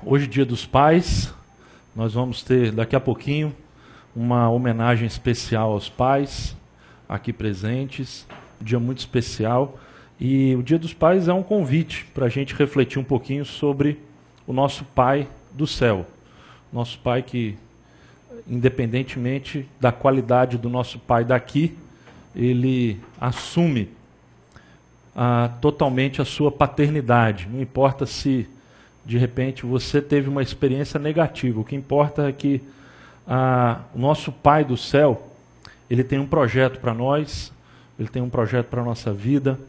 Hoje, Dia dos Pais, nós vamos ter daqui a pouquinho uma homenagem especial aos pais aqui presentes, um dia muito especial. E o Dia dos Pais é um convite para a gente refletir um pouquinho sobre o nosso Pai do céu. Nosso Pai que, independentemente da qualidade do nosso Pai daqui, ele assume totalmente a sua paternidade. Não importa se, de repente, você teve uma experiência negativa. O que importa é que o nosso Pai do céu, ele tem um projeto para nós, ele tem um projeto para a nossa vida,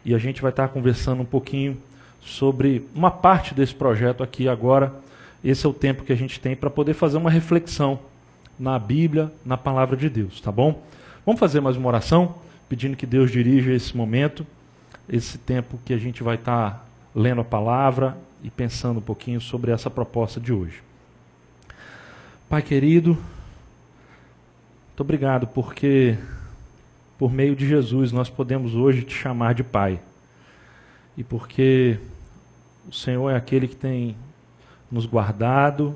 e a gente vai estar conversando um pouquinho sobre uma parte desse projeto aqui agora. Esse é o tempo que a gente tem para poder fazer uma reflexão na Bíblia, na Palavra de Deus, tá bom? Vamos fazer mais uma oração, pedindo que Deus dirija esse momento, esse tempo que a gente vai estar lendo a Palavra e pensando um pouquinho sobre essa proposta de hoje. Pai querido, muito obrigado porque, por meio de Jesus, nós podemos hoje te chamar de Pai. E porque o Senhor é aquele que tem nos guardado,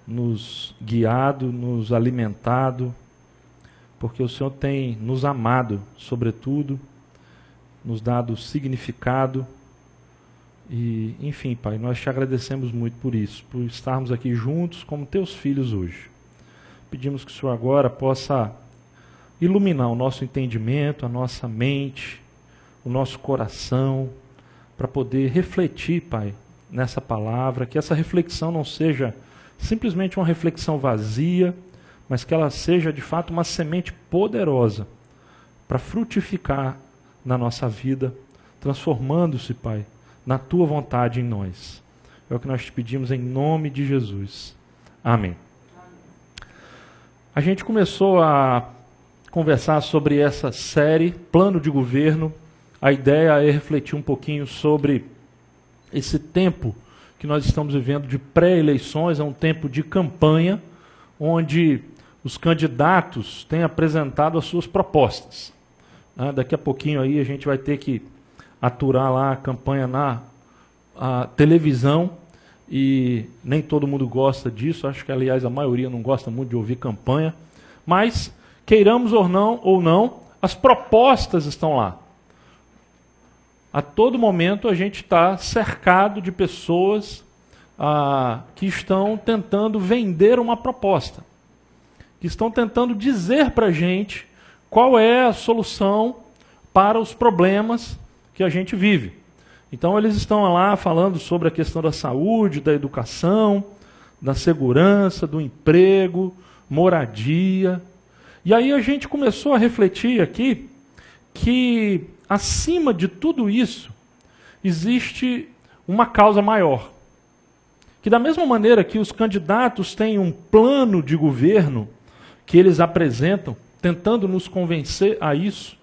nos guiado, nos alimentado, porque o Senhor tem nos amado, sobretudo, nos dado significado. E, enfim, Pai, nós te agradecemos muito por isso, por estarmos aqui juntos como teus filhos hoje. Pedimos que o Senhor agora possa iluminar o nosso entendimento, a nossa mente, o nosso coração, para poder refletir, Pai, nessa palavra, que essa reflexão não seja simplesmente uma reflexão vazia, mas que ela seja de fato uma semente poderosa para frutificar na nossa vida, transformando-se, Pai, na Tua vontade em nós. É o que nós te pedimos em nome de Jesus. Amém. A gente começou a conversar sobre essa série, Plano de Governo. A ideia é refletir um pouquinho sobre esse tempo que nós estamos vivendo de pré-eleições, é um tempo de campanha, onde os candidatos têm apresentado as suas propostas. Daqui a pouquinho aí a gente vai ter que aturar lá a campanha na televisão, e nem todo mundo gosta disso, acho que aliás a maioria não gosta muito de ouvir campanha, mas queiramos ou não, as propostas estão lá. A todo momento a gente está cercado de pessoas que estão tentando vender uma proposta, que estão tentando dizer para a gente qual é a solução para os problemas que a gente vive. Então eles estão lá falando sobre a questão da saúde, da educação, da segurança, do emprego, moradia. E aí a gente começou a refletir aqui que acima de tudo isso existe uma causa maior. Que da mesma maneira que os candidatos têm um plano de governo que eles apresentam, tentando nos convencer a isso,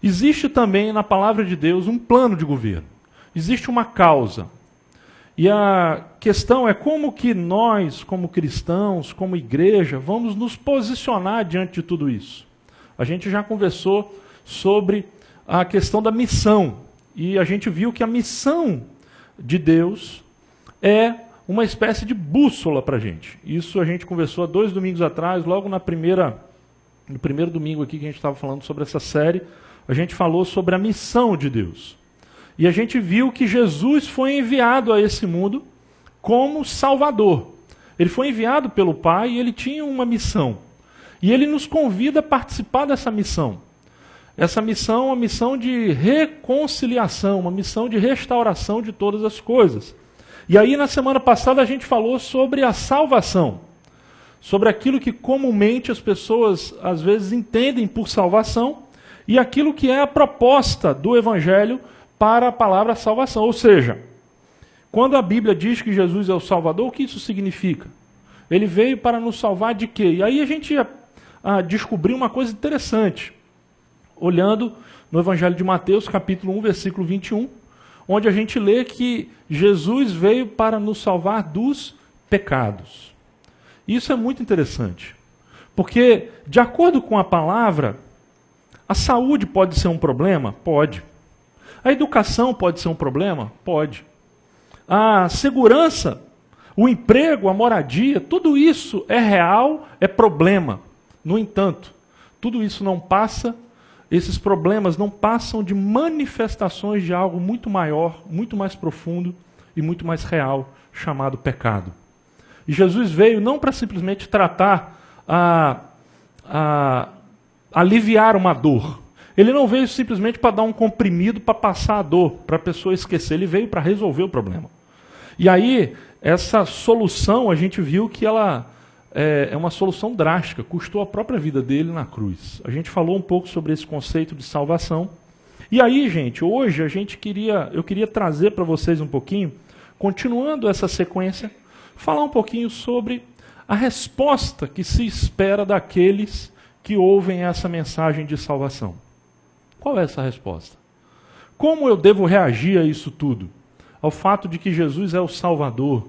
existe também na palavra de Deus um plano de governo. Existe uma causa. E a questão é como que nós, como cristãos, como igreja, vamos nos posicionar diante de tudo isso. A gente já conversou sobre a questão da missão. E a gente viu que a missão de Deus é uma espécie de bússola para a gente. Isso a gente conversou há 2 domingos atrás, logo no primeiro domingo aqui que a gente estava falando sobre essa série, a gente falou sobre a missão de Deus. E a gente viu que Jesus foi enviado a esse mundo como Salvador. Ele foi enviado pelo Pai e ele tinha uma missão. E ele nos convida a participar dessa missão. Essa missão é uma missão de reconciliação, uma missão de restauração de todas as coisas. E aí na semana passada a gente falou sobre a salvação. Sobre aquilo que comumente as pessoas às vezes entendem por salvação e aquilo que é a proposta do Evangelho para a palavra salvação. Ou seja, quando a Bíblia diz que Jesus é o Salvador, o que isso significa? Ele veio para nos salvar de quê? E aí a gente descobriu uma coisa interessante, olhando no Evangelho de Mateus, capítulo 1, versículo 21, onde a gente lê que Jesus veio para nos salvar dos pecados. Isso é muito interessante, porque, de acordo com a palavra, a saúde pode ser um problema? Pode. A educação pode ser um problema? Pode. a segurança, o emprego, a moradia, tudo isso é real, é problema. No entanto, tudo isso não passa, esses problemas não passam de manifestações de algo muito maior, muito mais profundo e muito mais real, chamado pecado. E Jesus veio não para simplesmente tratar, aliviar uma dor. Ele não veio simplesmente para dar um comprimido para passar a dor, para a pessoa esquecer. Ele veio para resolver o problema. E aí, essa solução, a gente viu que ela é uma solução drástica, custou a própria vida dele na cruz. A gente falou um pouco sobre esse conceito de salvação. E aí, gente, hoje eu queria trazer para vocês um pouquinho, continuando essa sequência, falar um pouquinho sobre a resposta que se espera daqueles que ouvem essa mensagem de salvação. Qual é essa resposta? Como eu devo reagir a isso tudo? Ao fato de que Jesus é o Salvador.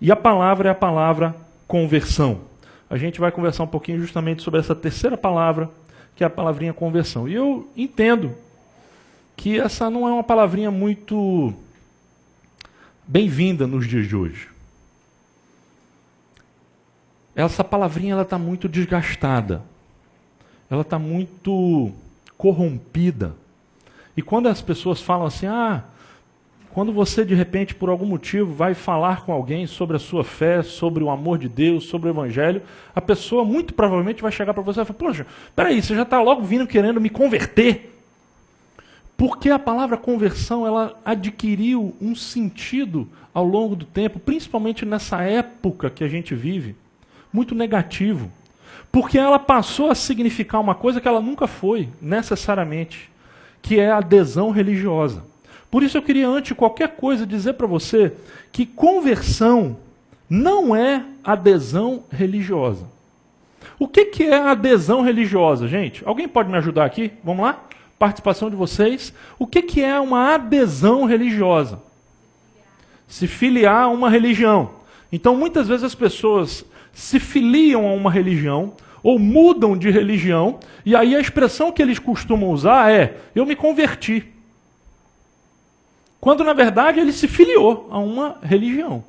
E a palavra é a palavra conversão. A gente vai conversar um pouquinho justamente sobre essa terceira palavra, que é a palavrinha conversão. E eu entendo que essa não é uma palavrinha muito bem-vinda nos dias de hoje. Essa palavrinha está muito desgastada. Ela está muito corrompida. E quando as pessoas falam assim, quando você de repente, por algum motivo, vai falar com alguém sobre a sua fé, sobre o amor de Deus, sobre o Evangelho, a pessoa muito provavelmente vai chegar para você e falar, poxa, peraí, você já está logo vindo querendo me converter? Porque a palavra conversão, ela adquiriu um sentido ao longo do tempo, principalmente nessa época que a gente vive, muito negativo. Porque ela passou a significar uma coisa que ela nunca foi, necessariamente, que é a adesão religiosa. Por isso eu queria, antes de qualquer coisa, dizer para você que conversão não é adesão religiosa. O que é adesão religiosa, gente? Alguém pode me ajudar aqui? Vamos lá? Participação de vocês. O que é uma adesão religiosa? Se filiar a uma religião. Então, muitas vezes as pessoas se filiam a uma religião ou mudam de religião, e aí a expressão que eles costumam usar é, eu me converti. Quando, na verdade, ele se filiou a uma religião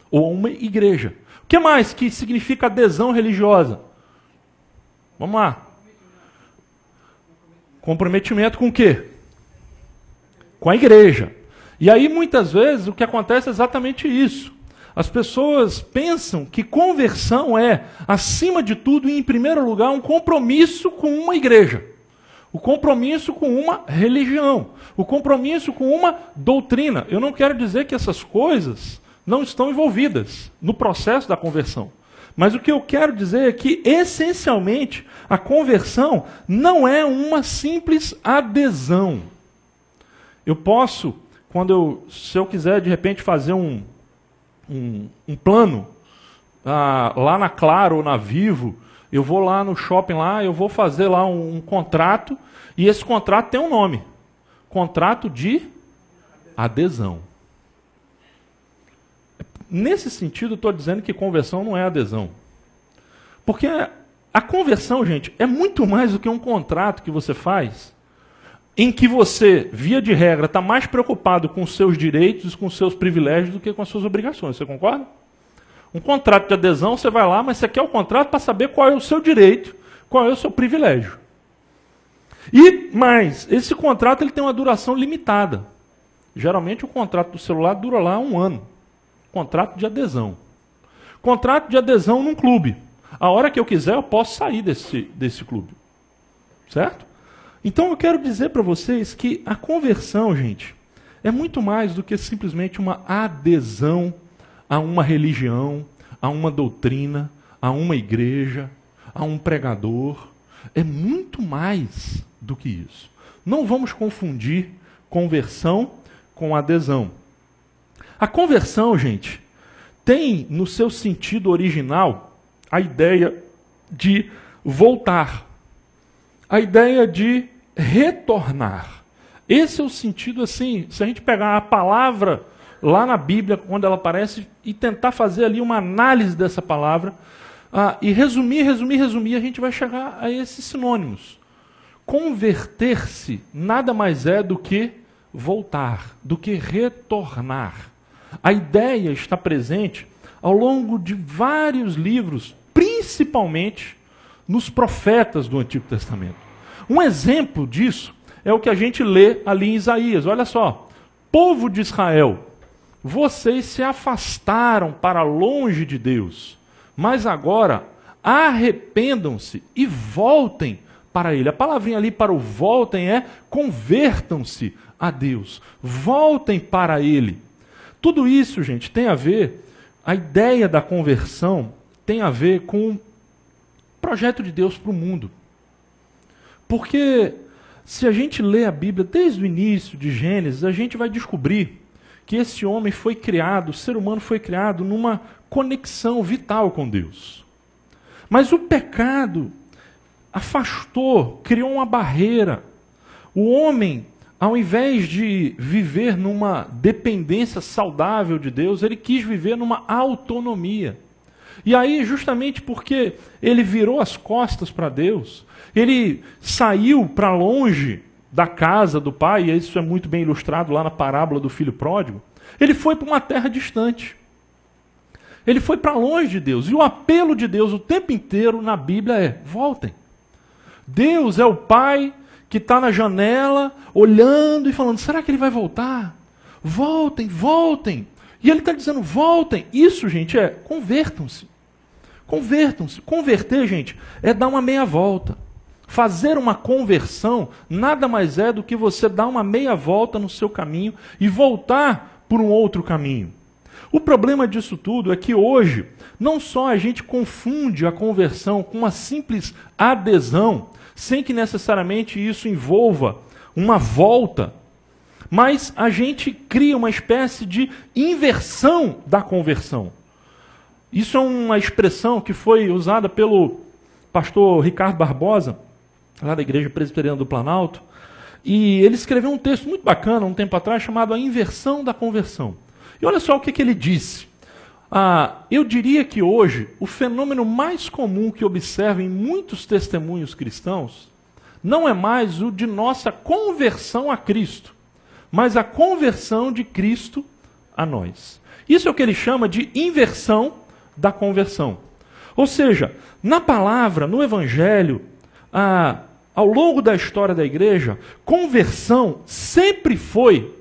ou a uma igreja. O que mais que significa adesão religiosa? Vamos lá. Comprometimento com o quê? Com a igreja. E aí, muitas vezes, o que acontece é exatamente isso. As pessoas pensam que conversão é, acima de tudo e em primeiro lugar, um compromisso com uma igreja. O compromisso com uma religião. O compromisso com uma doutrina. Eu não quero dizer que essas coisas não estão envolvidas no processo da conversão. Mas o que eu quero dizer é que, essencialmente, a conversão não é uma simples adesão. Eu posso, se eu quiser, de repente, fazer um plano, lá na Claro ou na Vivo, eu vou lá no shopping, eu vou fazer lá um contrato, e esse contrato tem um nome. Contrato de adesão. Nesse sentido, eu estou dizendo que conversão não é adesão. Porque a conversão, gente, é muito mais do que um contrato que você faz, em que você, via de regra, está mais preocupado com os seus direitos, com os seus privilégios, do que com as suas obrigações. Você concorda? Um contrato de adesão, você vai lá, mas você quer o contrato para saber qual é o seu direito, qual é o seu privilégio. E mais, esse contrato ele tem uma duração limitada. Geralmente o contrato do celular dura lá 1 ano. Contrato de adesão. Contrato de adesão num clube. A hora que eu quiser, eu posso sair desse clube. Certo? Então eu quero dizer para vocês que a conversão, gente, é muito mais do que simplesmente uma adesão a uma religião, a uma doutrina, a uma igreja, a um pregador. É muito mais do que isso. Não vamos confundir conversão com adesão. A conversão, gente, tem no seu sentido original a ideia de voltar, a ideia de retornar. Esse é o sentido, assim, se a gente pegar a palavra lá na Bíblia, quando ela aparece, e tentar fazer ali uma análise dessa palavra, e resumir, a gente vai chegar a esses sinônimos. Converter-se nada mais é do que voltar, do que retornar. A ideia está presente ao longo de vários livros, principalmente nos profetas do Antigo Testamento. Um exemplo disso é o que a gente lê ali em Isaías. Olha só, povo de Israel, vocês se afastaram para longe de Deus, mas agora arrependam-se e voltem para Ele. A palavrinha ali para o voltem é convertam-se a Deus, voltem para Ele. Tudo isso, gente, tem a ver, a ideia da conversão tem a ver com o projeto de Deus para o mundo. Porque se a gente lê a Bíblia desde o início de Gênesis, a gente vai descobrir que esse homem foi criado, o ser humano foi criado numa conexão vital com Deus. Mas o pecado afastou, criou uma barreira. O homem, ao invés de viver numa dependência saudável de Deus, ele quis viver numa autonomia. E aí, justamente porque ele virou as costas para Deus, ele saiu para longe da casa do pai, e isso é muito bem ilustrado lá na parábola do filho pródigo, ele foi para uma terra distante. Ele foi para longe de Deus. E o apelo de Deus o tempo inteiro na Bíblia é: voltem. Deus é o pai que está na janela, olhando e falando: será que ele vai voltar? Voltem, voltem. E ele está dizendo: voltem. Isso, gente, é convertam-se. Convertam-se. Converter, gente, é dar uma meia volta. Fazer uma conversão nada mais é do que você dar uma meia volta no seu caminho e voltar por um outro caminho. O problema disso tudo é que hoje, não só a gente confunde a conversão com uma simples adesão, sem que necessariamente isso envolva uma volta, mas a gente cria uma espécie de inversão da conversão. Isso é uma expressão que foi usada pelo pastor Ricardo Barbosa, lá da Igreja Presbiteriana do Planalto, e ele escreveu um texto muito bacana, um tempo atrás, chamado A Inversão da Conversão. E olha só o que ele disse. Eu diria que hoje, o fenômeno mais comum que observo em muitos testemunhos cristãos, não é mais o de nossa conversão a Cristo, mas a conversão de Cristo a nós. Isso é o que ele chama de inversão da conversão. Ou seja, na palavra, no Evangelho, ao longo da história da igreja, conversão sempre foi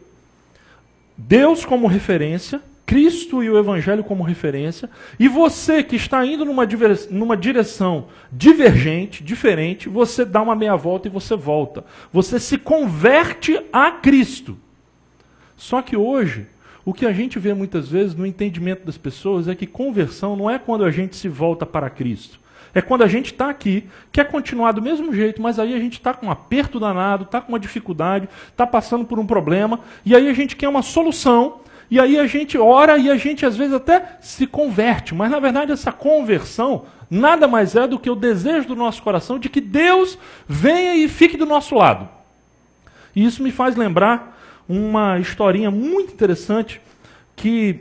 Deus como referência, Cristo e o Evangelho como referência, e você que está indo numa direção divergente, diferente, você dá uma meia volta e você volta. Você se converte a Cristo. Só que hoje, o que a gente vê muitas vezes no entendimento das pessoas é que conversão não é quando a gente se volta para Cristo. É quando a gente está aqui, quer continuar do mesmo jeito, mas aí a gente está com um aperto danado, está com uma dificuldade, está passando por um problema, e aí a gente quer uma solução, e aí a gente ora e a gente às vezes até se converte. Mas na verdade essa conversão nada mais é do que o desejo do nosso coração de que Deus venha e fique do nosso lado. E isso me faz lembrar uma historinha muito interessante que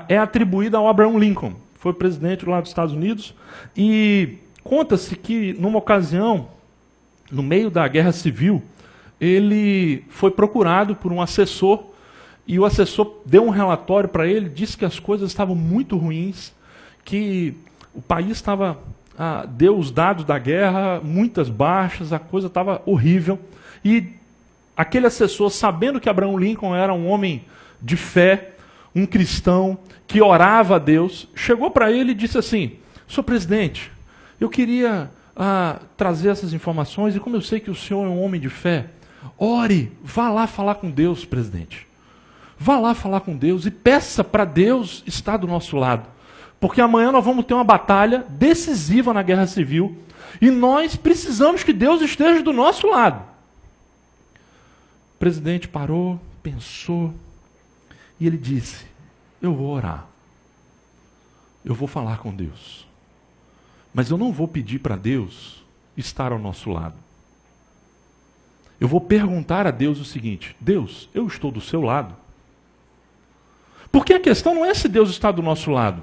é atribuída ao Abraham Lincoln. Foi presidente lá dos Estados Unidos, e conta-se que numa ocasião, no meio da Guerra Civil, ele foi procurado por um assessor, e o assessor deu um relatório para ele, disse que as coisas estavam muito ruins, que o país estava, deu os dados da guerra, muitas baixas, a coisa estava horrível, e aquele assessor, sabendo que Abraham Lincoln era um homem de fé, um cristão que orava a Deus, chegou para ele e disse assim: senhor presidente, eu queria trazer essas informações, e como eu sei que o senhor é um homem de fé, ore, vá lá falar com Deus, presidente. Vá lá falar com Deus e peça para Deus estar do nosso lado. Porque amanhã nós vamos ter uma batalha decisiva na guerra civil, e nós precisamos que Deus esteja do nosso lado. O presidente parou, pensou, e ele disse: eu vou orar. Eu vou falar com Deus. Mas eu não vou pedir para Deus estar ao nosso lado. Eu vou perguntar a Deus o seguinte: Deus, eu estou do seu lado? Porque a questão não é se Deus está do nosso lado.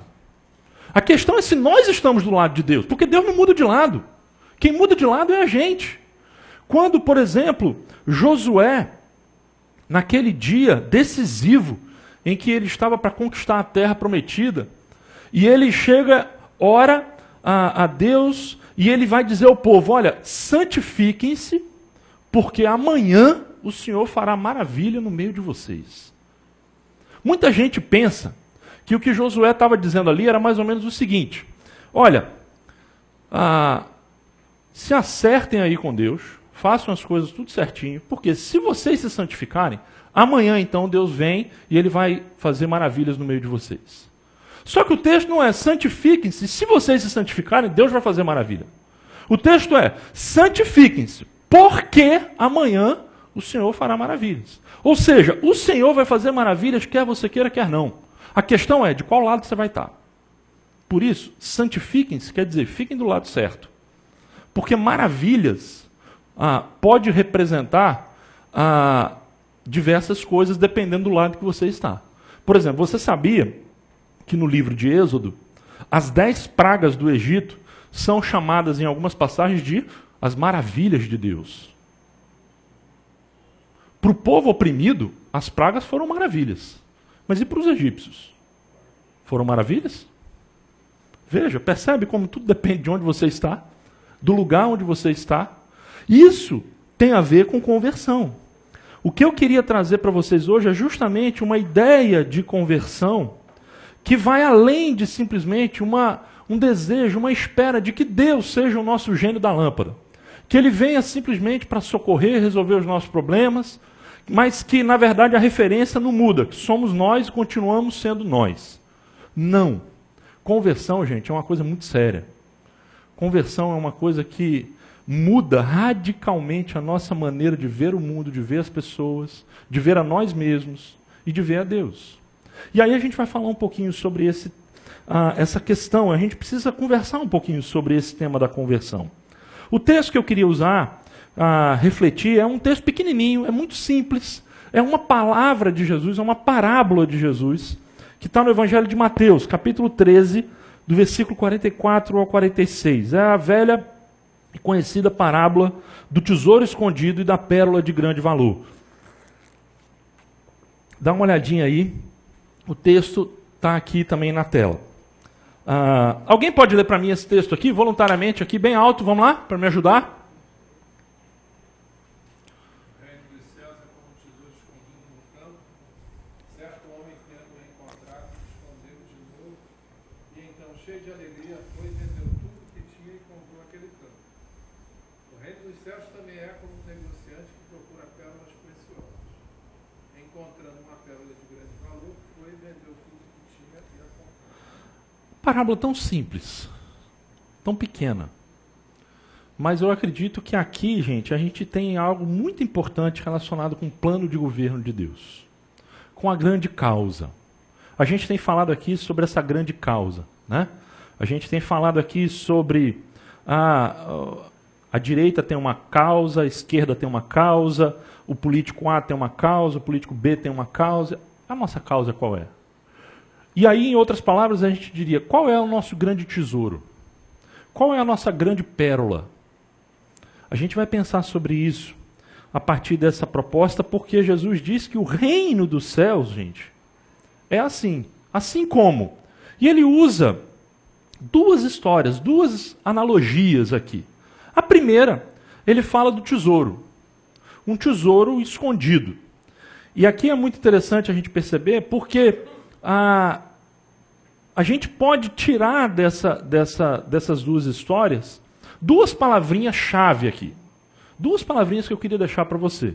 A questão é se nós estamos do lado de Deus. Porque Deus não muda de lado. Quem muda de lado é a gente. Quando, por exemplo, Josué, naquele dia decisivo, em que ele estava para conquistar a terra prometida, e ele chega, ora a Deus, e ele vai dizer ao povo, olha, santifiquem-se, porque amanhã o Senhor fará maravilha no meio de vocês. Muita gente pensa que o que Josué estava dizendo ali era mais ou menos o seguinte, olha, se acertem aí com Deus, façam as coisas tudo certinho, porque se vocês se santificarem, amanhã então Deus vem e ele vai fazer maravilhas no meio de vocês. Só que o texto não é santifiquem-se, se vocês se santificarem, Deus vai fazer maravilha. O texto é santifiquem-se, porque amanhã o Senhor fará maravilhas. Ou seja, o Senhor vai fazer maravilhas, quer você queira, quer não. A questão é de qual lado você vai estar. Por isso, santifiquem-se, quer dizer, fiquem do lado certo. Porque maravilhas pode representar diversas coisas dependendo do lado que você está. Por exemplo, você sabia que no livro de Êxodo, as 10 pragas do Egito são chamadas em algumas passagens de as maravilhas de Deus. Para o povo oprimido, as pragas foram maravilhas. Mas e para os egípcios? Foram maravilhas? Veja, percebe como tudo depende de onde você está, do lugar onde você está. Isso tem a ver com conversão. O que eu queria trazer para vocês hoje é justamente uma ideia de conversão que vai além de simplesmente um desejo, uma espera de que Deus seja o nosso gênio da lâmpada. Que Ele venha simplesmente para socorrer, resolver os nossos problemas, mas que, na verdade, a referência não muda, que somos nós e continuamos sendo nós. Não. Conversão, gente, é uma coisa muito séria. Conversão é uma coisa que muda radicalmente a nossa maneira de ver o mundo, de ver as pessoas, de ver a nós mesmos e de ver a Deus. E aí a gente vai falar um pouquinho sobre essa questão, a gente precisa conversar um pouquinho sobre esse tema da conversão. O texto que eu queria usar, refletir, é um texto pequenininho, é muito simples, é uma palavra de Jesus, é uma parábola de Jesus, que está no Evangelho de Mateus, capítulo 13, do versículo 44 ao 46. É a velha e conhecida parábola do tesouro escondido e da pérola de grande valor. Dá uma olhadinha aí, o texto está aqui também na tela. Alguém pode ler para mim esse texto aqui, voluntariamente, aqui bem alto, vamos lá, para me ajudar? Cheio de alegria, foi, vendeu tudo que tinha e comprou aquele campo. O reino dos céus também é como um negociante que procura pérolas preciosas. Encontrando uma pérola de grande valor, foi, vendeu tudo que tinha e a comprou. Parábola tão simples, tão pequena. Mas eu acredito que aqui, gente, a gente tem algo muito importante relacionado com o plano de governo de Deus. Com a grande causa. A gente tem falado aqui sobre essa grande causa. Né? A gente tem falado aqui sobre a direita tem uma causa, a esquerda tem uma causa, o político A tem uma causa, o político B tem uma causa. A nossa causa qual é? E aí, em outras palavras, a gente diria, qual é o nosso grande tesouro? Qual é a nossa grande pérola? A gente vai pensar sobre isso a partir dessa proposta, porque Jesus diz que o reino dos céus, gente, é assim. Assim como... E ele usa duas histórias, duas analogias aqui. A primeira, ele fala do tesouro. Um tesouro escondido. E aqui é muito interessante a gente perceber, porque a gente pode tirar dessas duas histórias duas palavrinhas-chave aqui. Duas palavrinhas que eu queria deixar para você.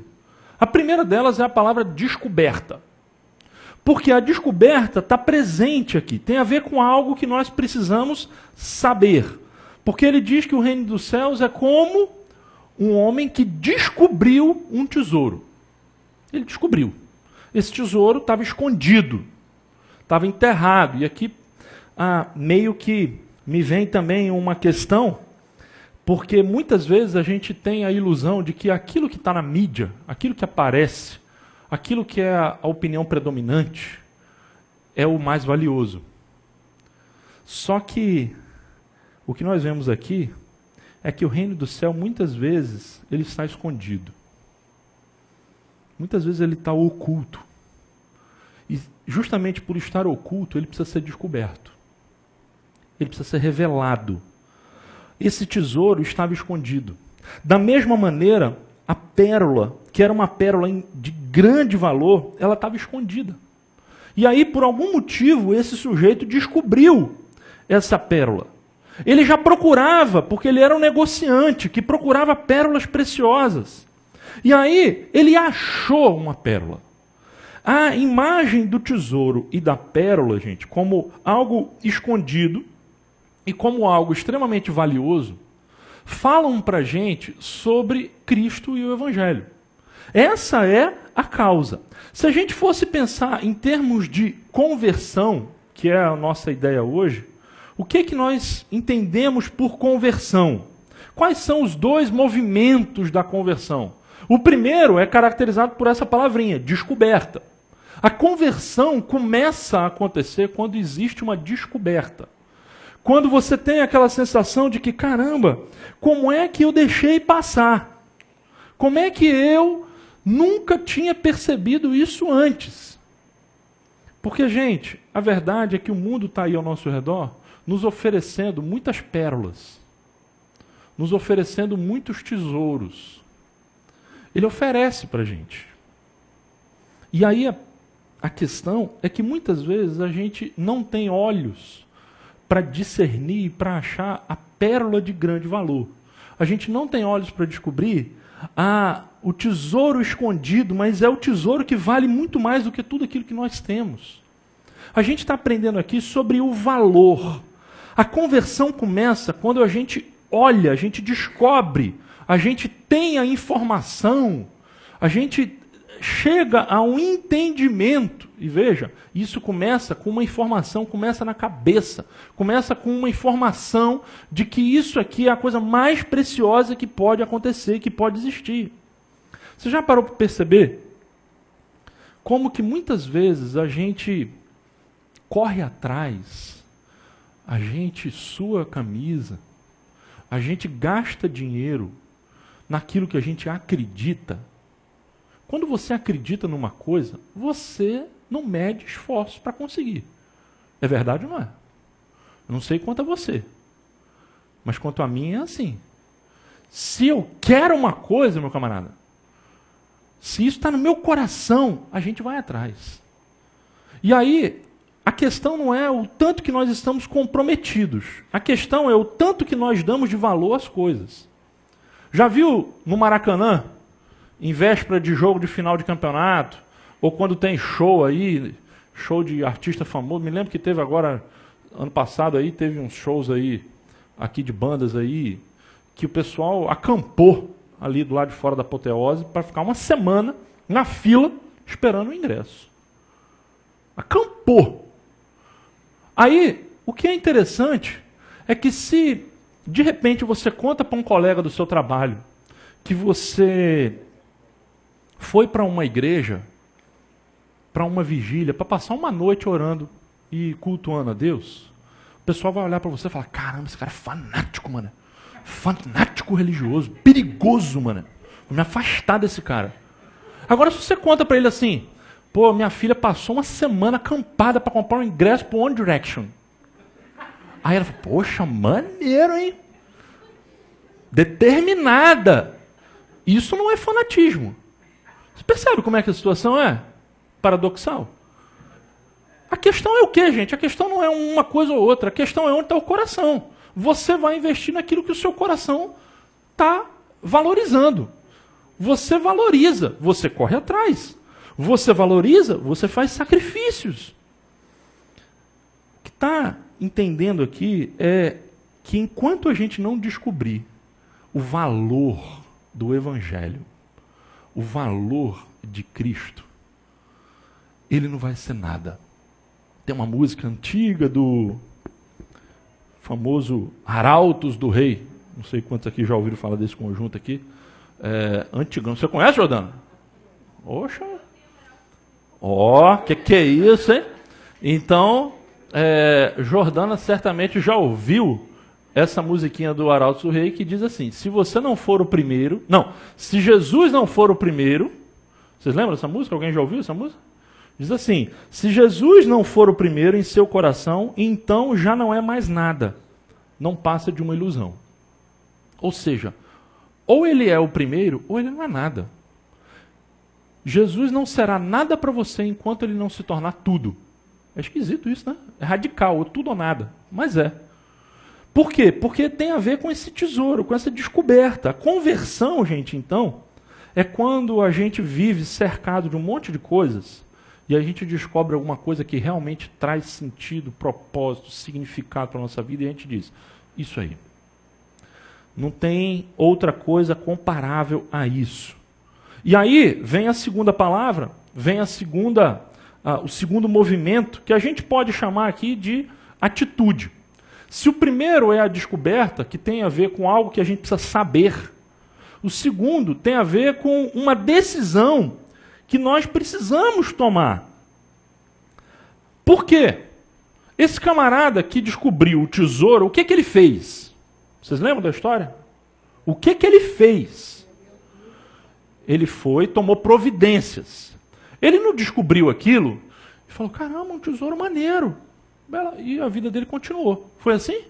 A primeira delas é a palavra descoberta. Porque a descoberta está presente aqui, tem a ver com algo que nós precisamos saber. Porque ele diz que o reino dos céus é como um homem que descobriu um tesouro. Ele descobriu. Esse tesouro estava escondido, estava enterrado. E aqui meio que me vem também uma questão, porque muitas vezes a gente tem a ilusão de que aquilo que está na mídia, aquilo que aparece, aquilo que é a opinião predominante é o mais valioso. Só que o que nós vemos aqui é que o reino do céu, muitas vezes, ele está escondido. Muitas vezes ele está oculto. E justamente por estar oculto, ele precisa ser descoberto. Ele precisa ser revelado. Esse tesouro estava escondido. Da mesma maneira, a pérola, que era uma pérola de grande valor, ela estava escondida. E aí, por algum motivo, esse sujeito descobriu essa pérola. Ele já procurava, porque ele era um negociante que procurava pérolas preciosas. E aí, ele achou uma pérola. A imagem do tesouro e da pérola, gente, como algo escondido e como algo extremamente valioso, falam para a gente sobre Cristo e o Evangelho. Essa é a causa. Se a gente fosse pensar em termos de conversão, que é a nossa ideia hoje, o que é que nós entendemos por conversão? Quais são os dois movimentos da conversão? O primeiro é caracterizado por essa palavrinha, descoberta. A conversão começa a acontecer quando existe uma descoberta. Quando você tem aquela sensação de que, caramba, como é que eu deixei passar? Como é que eu nunca tinha percebido isso antes? Porque, gente, a verdade é que o mundo está aí ao nosso redor, nos oferecendo muitas pérolas, nos oferecendo muitos tesouros. Ele oferece para a gente. E aí a questão é que muitas vezes a gente não tem olhos para discernir e para achar a pérola de grande valor. A gente não tem olhos para descobrir o tesouro escondido, mas é o tesouro que vale muito mais do que tudo aquilo que nós temos. A gente está aprendendo aqui sobre o valor. A conversão começa quando a gente olha, a gente descobre, a gente tem a informação, a gente chega a um entendimento. E veja, isso começa com uma informação, começa na cabeça, começa com uma informação de que isso aqui é a coisa mais preciosa que pode acontecer, que pode existir. Você já parou para perceber como que muitas vezes a gente corre atrás, a gente sua a camisa, a gente gasta dinheiro naquilo que a gente acredita? Quando você acredita numa coisa, você não mede esforços para conseguir. É verdade ou não é? Eu não sei quanto a você, mas quanto a mim é assim. Se eu quero uma coisa, meu camarada, se isso está no meu coração, a gente vai atrás. E aí, a questão não é o tanto que nós estamos comprometidos. A questão é o tanto que nós damos de valor às coisas. Já viu no Maracanã, em véspera de jogo de final de campeonato, ou quando tem show aí, show de artista famoso, me lembro que teve agora, ano passado aí, teve uns shows aí, aqui de bandas aí, que o pessoal acampou ali do lado de fora da Apoteose para ficar uma semana na fila esperando o ingresso. Acampou. Aí, o que é interessante é que se de repente você conta para um colega do seu trabalho que você foi para uma igreja, para uma vigília, para passar uma noite orando e cultuando a Deus, o pessoal vai olhar para você e falar: caramba, esse cara é fanático, mano. Fanático religioso, perigoso, mano. Vou me afastar desse cara. Agora, se você conta para ele assim: pô, minha filha passou uma semana acampada para comprar um ingresso para One Direction. Aí ela fala: poxa, maneiro, hein? Determinada. Isso não é fanatismo. Você percebe como é que a situação é? Paradoxal. A questão é o quê, gente? A questão não é uma coisa ou outra. A questão é onde está o coração. Você vai investir naquilo que o seu coração está valorizando. Você valoriza, você corre atrás. Você valoriza, você faz sacrifícios. O que está entendendo aqui é que enquanto a gente não descobrir o valor do Evangelho, o valor de Cristo, ele não vai ser nada. Tem uma música antiga do famoso Arautos do Rei. Não sei quantos aqui já ouviram falar desse conjunto aqui. Antigão. Você conhece, Jordana? Oxa. Ó, que é isso, hein? Então, Jordana certamente já ouviu essa musiquinha do Arautos do Rei que diz assim: se você não for o primeiro... Não, se Jesus não for o primeiro... Vocês lembram dessa música? Alguém já ouviu essa música? Diz assim: se Jesus não for o primeiro em seu coração, então já não é mais nada. Não passa de uma ilusão. Ou seja, ou ele é o primeiro, ou ele não é nada. Jesus não será nada para você enquanto ele não se tornar tudo. É esquisito isso, né? É radical, ou tudo ou nada. Mas é. Por quê? Porque tem a ver com esse tesouro, com essa descoberta. A conversão, gente, então, é quando a gente vive cercado de um monte de coisas e a gente descobre alguma coisa que realmente traz sentido, propósito, significado para a nossa vida e a gente diz, isso aí. Não tem outra coisa comparável a isso. E aí vem a segunda palavra, vem o segundo movimento, que a gente pode chamar aqui de atitude. Se o primeiro é a descoberta, que tem a ver com algo que a gente precisa saber, o segundo tem a ver com uma decisão que nós precisamos tomar. Por quê? Esse camarada que descobriu o tesouro, o que ele fez? Vocês lembram da história? O que ele fez? Ele foi, tomou providências. Ele não descobriu aquilo e falou, caramba, um tesouro maneiro. E a vida dele continuou. Foi assim?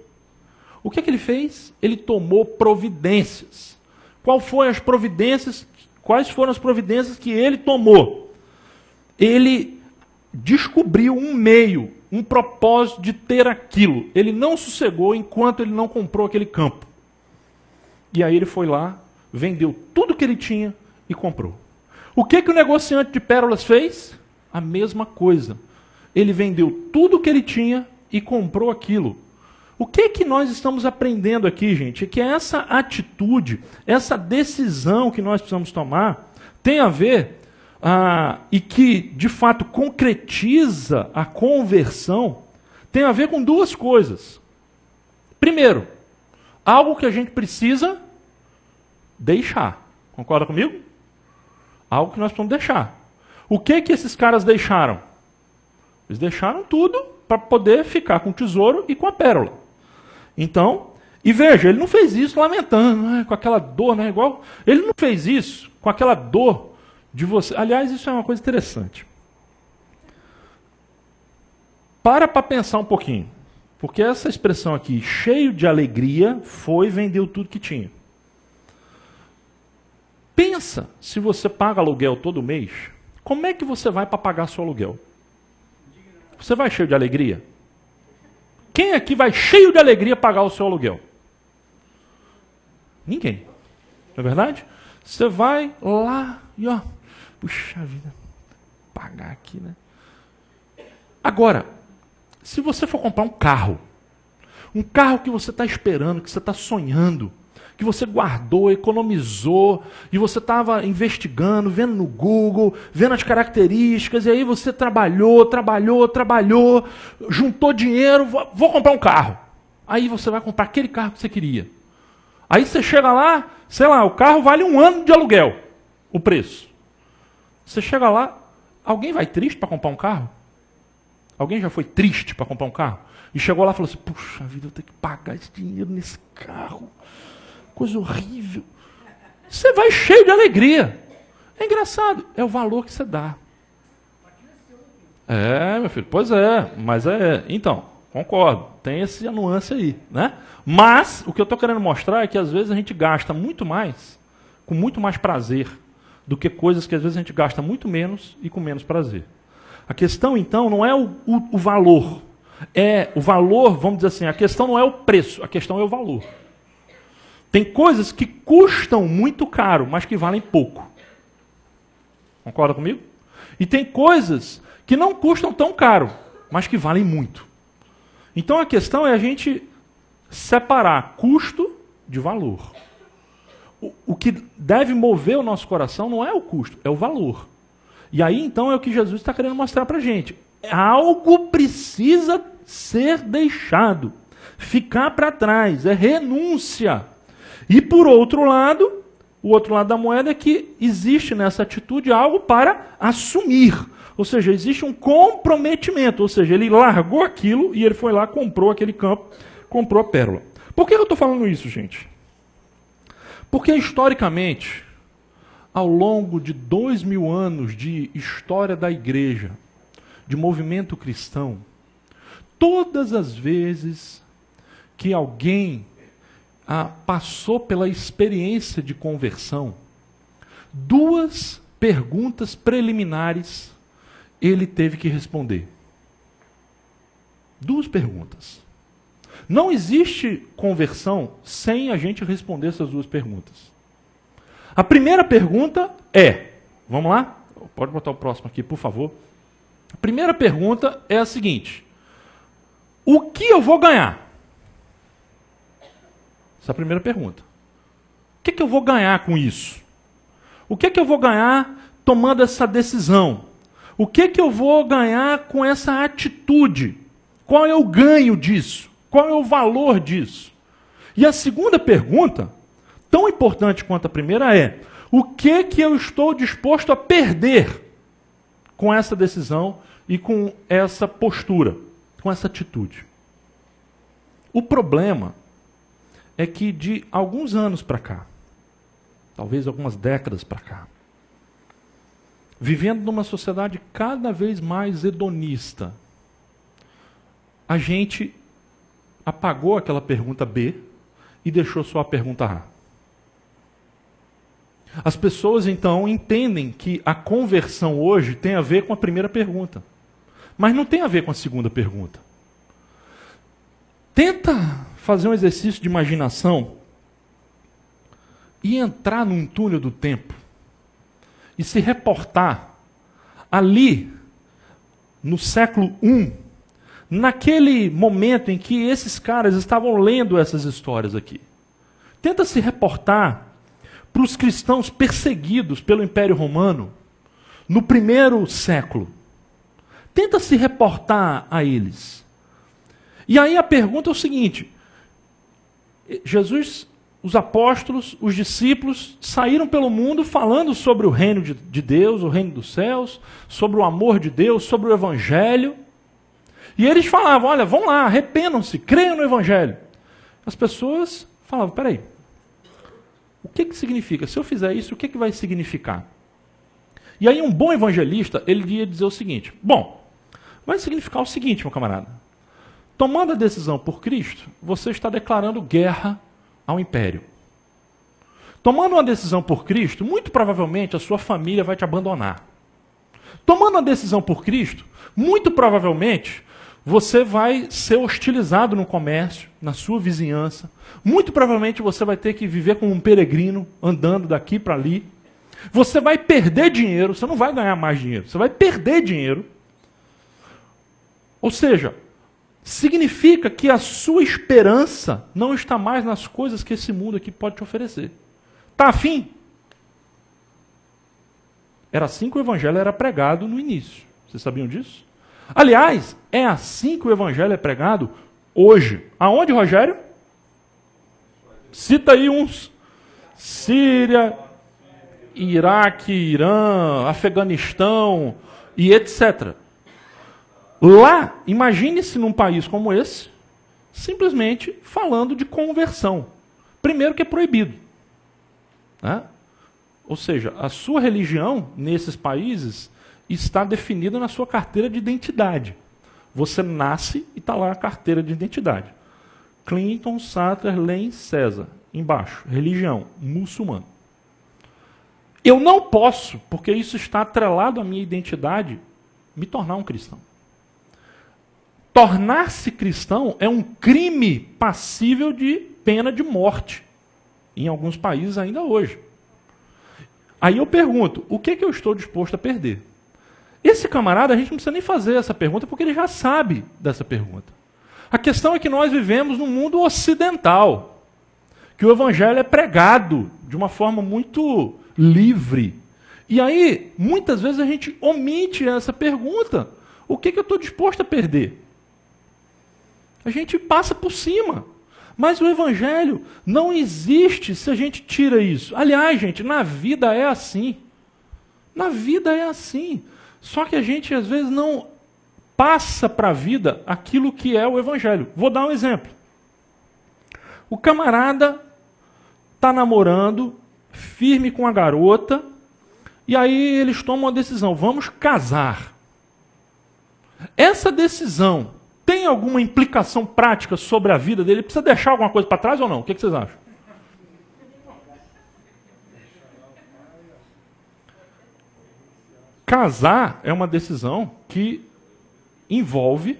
O que ele fez? Ele tomou providências. Quais foram as providências que ele tomou? Ele descobriu um meio, um propósito de ter aquilo. Ele não sossegou enquanto ele não comprou aquele campo. E aí ele foi lá, vendeu tudo que ele tinha e comprou. O que o negociante de pérolas fez? A mesma coisa. Ele vendeu tudo que ele tinha e comprou aquilo. O que nós estamos aprendendo aqui, gente? É que essa atitude, essa decisão que nós precisamos tomar, tem a ver, e que de fato concretiza a conversão, tem a ver com duas coisas. Primeiro, algo que a gente precisa deixar. Concorda comigo? Algo que nós precisamos deixar. O que esses caras deixaram? Eles deixaram tudo para poder ficar com o tesouro e com a pérola. Então, e veja, ele não fez isso lamentando, com aquela dor, né? Igual, ele não fez isso com aquela dor de você. Aliás, isso é uma coisa interessante. Para pensar um pouquinho. Porque essa expressão aqui, cheio de alegria, foi e vendeu tudo que tinha. Pensa, se você paga aluguel todo mês, como é que você vai para pagar seu aluguel? Você vai cheio de alegria? Quem aqui vai cheio de alegria pagar o seu aluguel? Ninguém. Não é verdade? Você vai lá e puxa vida, pagar aqui, né? Agora, se você for comprar um carro que você está esperando, que você está sonhando, que você guardou, economizou, e você estava investigando, vendo no Google, vendo as características, e aí você trabalhou, juntou dinheiro, vou comprar um carro. Aí você vai comprar aquele carro que você queria. Aí você chega lá, sei lá, o carro vale 1 ano de aluguel, o preço. Você chega lá, alguém vai triste para comprar um carro? Alguém já foi triste para comprar um carro? E chegou lá e falou assim, puxa vida, eu tenho que pagar esse dinheiro nesse carro. Coisa horrível. Você vai cheio de alegria. É engraçado, é o valor que você dá. É, meu filho, pois é, mas então, concordo, tem essa nuance aí, né? Mas, o que eu estou querendo mostrar é que às vezes a gente gasta muito mais, com muito mais prazer, do que coisas que às vezes a gente gasta muito menos e com menos prazer. A questão, então, não é o valor. É o valor, vamos dizer assim, a questão não é o preço, a questão é o valor. Tem coisas que custam muito caro, mas que valem pouco. Concorda comigo? E tem coisas que não custam tão caro, mas que valem muito. Então a questão é a gente separar custo de valor. O que deve mover o nosso coração não é o custo, é o valor. E aí então é o que Jesus está querendo mostrar para a gente. Algo precisa ser deixado, ficar para trás, é renúncia. E por outro lado, o outro lado da moeda é que existe nessa atitude algo para assumir. Ou seja, existe um comprometimento. Ou seja, ele largou aquilo e ele foi lá, comprou aquele campo, comprou a pérola. Por que eu estou falando isso, gente? Porque historicamente, ao longo de 2000 anos de história da igreja, de movimento cristão, todas as vezes que alguém passou pela experiência de conversão, 2 perguntas preliminares ele teve que responder. 2 perguntas. Não existe conversão sem a gente responder essas 2 perguntas. A primeira pergunta é, vamos lá? Pode botar o próximo aqui, por favor. A primeira pergunta é a seguinte: o que eu vou ganhar? Essa é a primeira pergunta. O que eu vou ganhar com isso? O que eu vou ganhar tomando essa decisão? O que eu vou ganhar com essa atitude? Qual é o ganho disso? Qual é o valor disso? E a segunda pergunta, tão importante quanto a primeira, é: o que eu estou disposto a perder com essa decisão e com essa postura, com essa atitude? O problema é que de alguns anos para cá, talvez algumas décadas para cá, vivendo numa sociedade cada vez mais hedonista, a gente apagou aquela pergunta B e deixou só a pergunta A. As pessoas, então, entendem que a conversão hoje tem a ver com a primeira pergunta, mas não tem a ver com a segunda pergunta. Tenta fazer um exercício de imaginação e entrar num túnel do tempo e se reportar ali no século I, naquele momento em que esses caras estavam lendo essas histórias aqui. Tenta se reportar para os cristãos perseguidos pelo Império Romano no 1º século. Tenta se reportar a eles. E aí a pergunta é o seguinte: Jesus, os apóstolos, os discípulos saíram pelo mundo falando sobre o reino de Deus, o reino dos céus, sobre o amor de Deus, sobre o Evangelho. E eles falavam: olha, vão lá, arrependam-se, creiam no Evangelho. As pessoas falavam: peraí, o que significa? Se eu fizer isso, o que vai significar? E aí um bom evangelista, ele ia dizer o seguinte: bom, vai significar o seguinte, meu camarada. Tomando a decisão por Cristo, você está declarando guerra ao império. Tomando uma decisão por Cristo, muito provavelmente a sua família vai te abandonar. Tomando a decisão por Cristo, muito provavelmente você vai ser hostilizado no comércio, na sua vizinhança. Muito provavelmente você vai ter que viver como um peregrino, andando daqui para ali. Você vai perder dinheiro, você não vai ganhar mais dinheiro, você vai perder dinheiro. Ou seja, significa que a sua esperança não está mais nas coisas que esse mundo aqui pode te oferecer. Está afim? Era assim que o evangelho era pregado no início. Vocês sabiam disso? Aliás, é assim que o evangelho é pregado hoje. Aonde, Rogério? Cita aí uns: Síria, Iraque, Irã, Afeganistão e etc. Lá, imagine-se num país como esse, simplesmente falando de conversão. Primeiro que é proibido. Né? Ou seja, a sua religião, nesses países, está definida na sua carteira de identidade. Você nasce e está lá a carteira de identidade. Clinton, Sutherland, César. Embaixo, religião, muçulmano. Eu não posso, porque isso está atrelado à minha identidade, me tornar um cristão. Tornar-se cristão é um crime passível de pena de morte, em alguns países ainda hoje. Aí eu pergunto: o que eu estou disposto a perder? Esse camarada, a gente não precisa nem fazer essa pergunta, porque ele já sabe dessa pergunta. A questão é que nós vivemos num mundo ocidental, que o evangelho é pregado de uma forma muito livre. E aí, muitas vezes a gente omite essa pergunta: o que eu estou disposto a perder? A gente passa por cima. Mas o evangelho não existe se a gente tira isso. Aliás, gente, na vida é assim. Na vida é assim. Só que a gente, às vezes, não passa para a vida aquilo que é o evangelho. Vou dar um exemplo. O camarada está namorando, firme com a garota, e aí eles tomam uma decisão: vamos casar. Essa decisão tem alguma implicação prática sobre a vida dele? Precisa deixar alguma coisa para trás ou não? O que vocês acham? Casar é uma decisão que envolve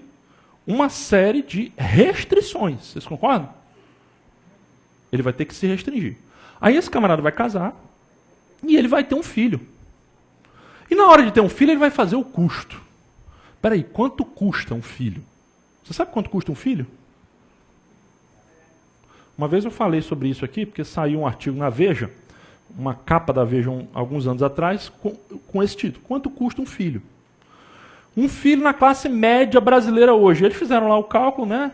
uma série de restrições. Vocês concordam? Ele vai ter que se restringir. Aí esse camarada vai casar e ele vai ter um filho. E na hora de ter um filho, ele vai fazer o custo. Peraí, quanto custa um filho? Você sabe quanto custa um filho? Uma vez eu falei sobre isso aqui, porque saiu um artigo na Veja, uma capa da Veja alguns anos atrás, com esse título. Quanto custa um filho? Um filho na classe média brasileira hoje. Eles fizeram lá o cálculo, né?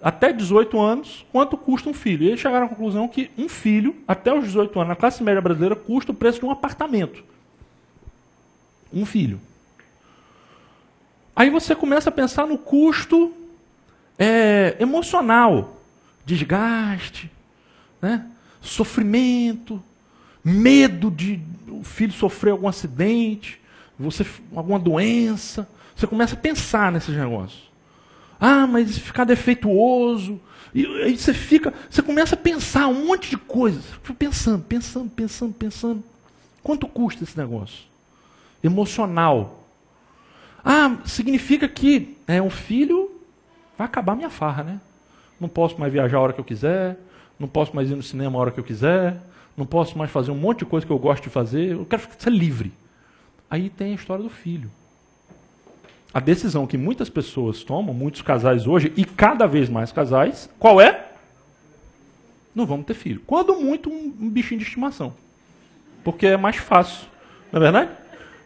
Até 18 anos, quanto custa um filho? E eles chegaram à conclusão que um filho, até os 18 anos, na classe média brasileira, custa o preço de um apartamento. Um filho. Aí você começa a pensar no custo emocional. Desgaste, né? Sofrimento, medo de o filho sofrer algum acidente, alguma doença. Você começa a pensar nesses negócios. Ah, mas ficar defeituoso. E aí você começa a pensar um monte de coisas. Pensando. Quanto custa esse negócio? Emocional. Ah, significa que um filho vai acabar minha farra, né? Não posso mais viajar a hora que eu quiser, não posso mais ir no cinema a hora que eu quiser, não posso mais fazer um monte de coisa que eu gosto de fazer, eu quero ser livre. Aí tem a história do filho. A decisão que muitas pessoas tomam, muitos casais hoje, e cada vez mais casais, qual é? Não vamos ter filho. Quando muito, um bichinho de estimação. Porque é mais fácil. Não é verdade?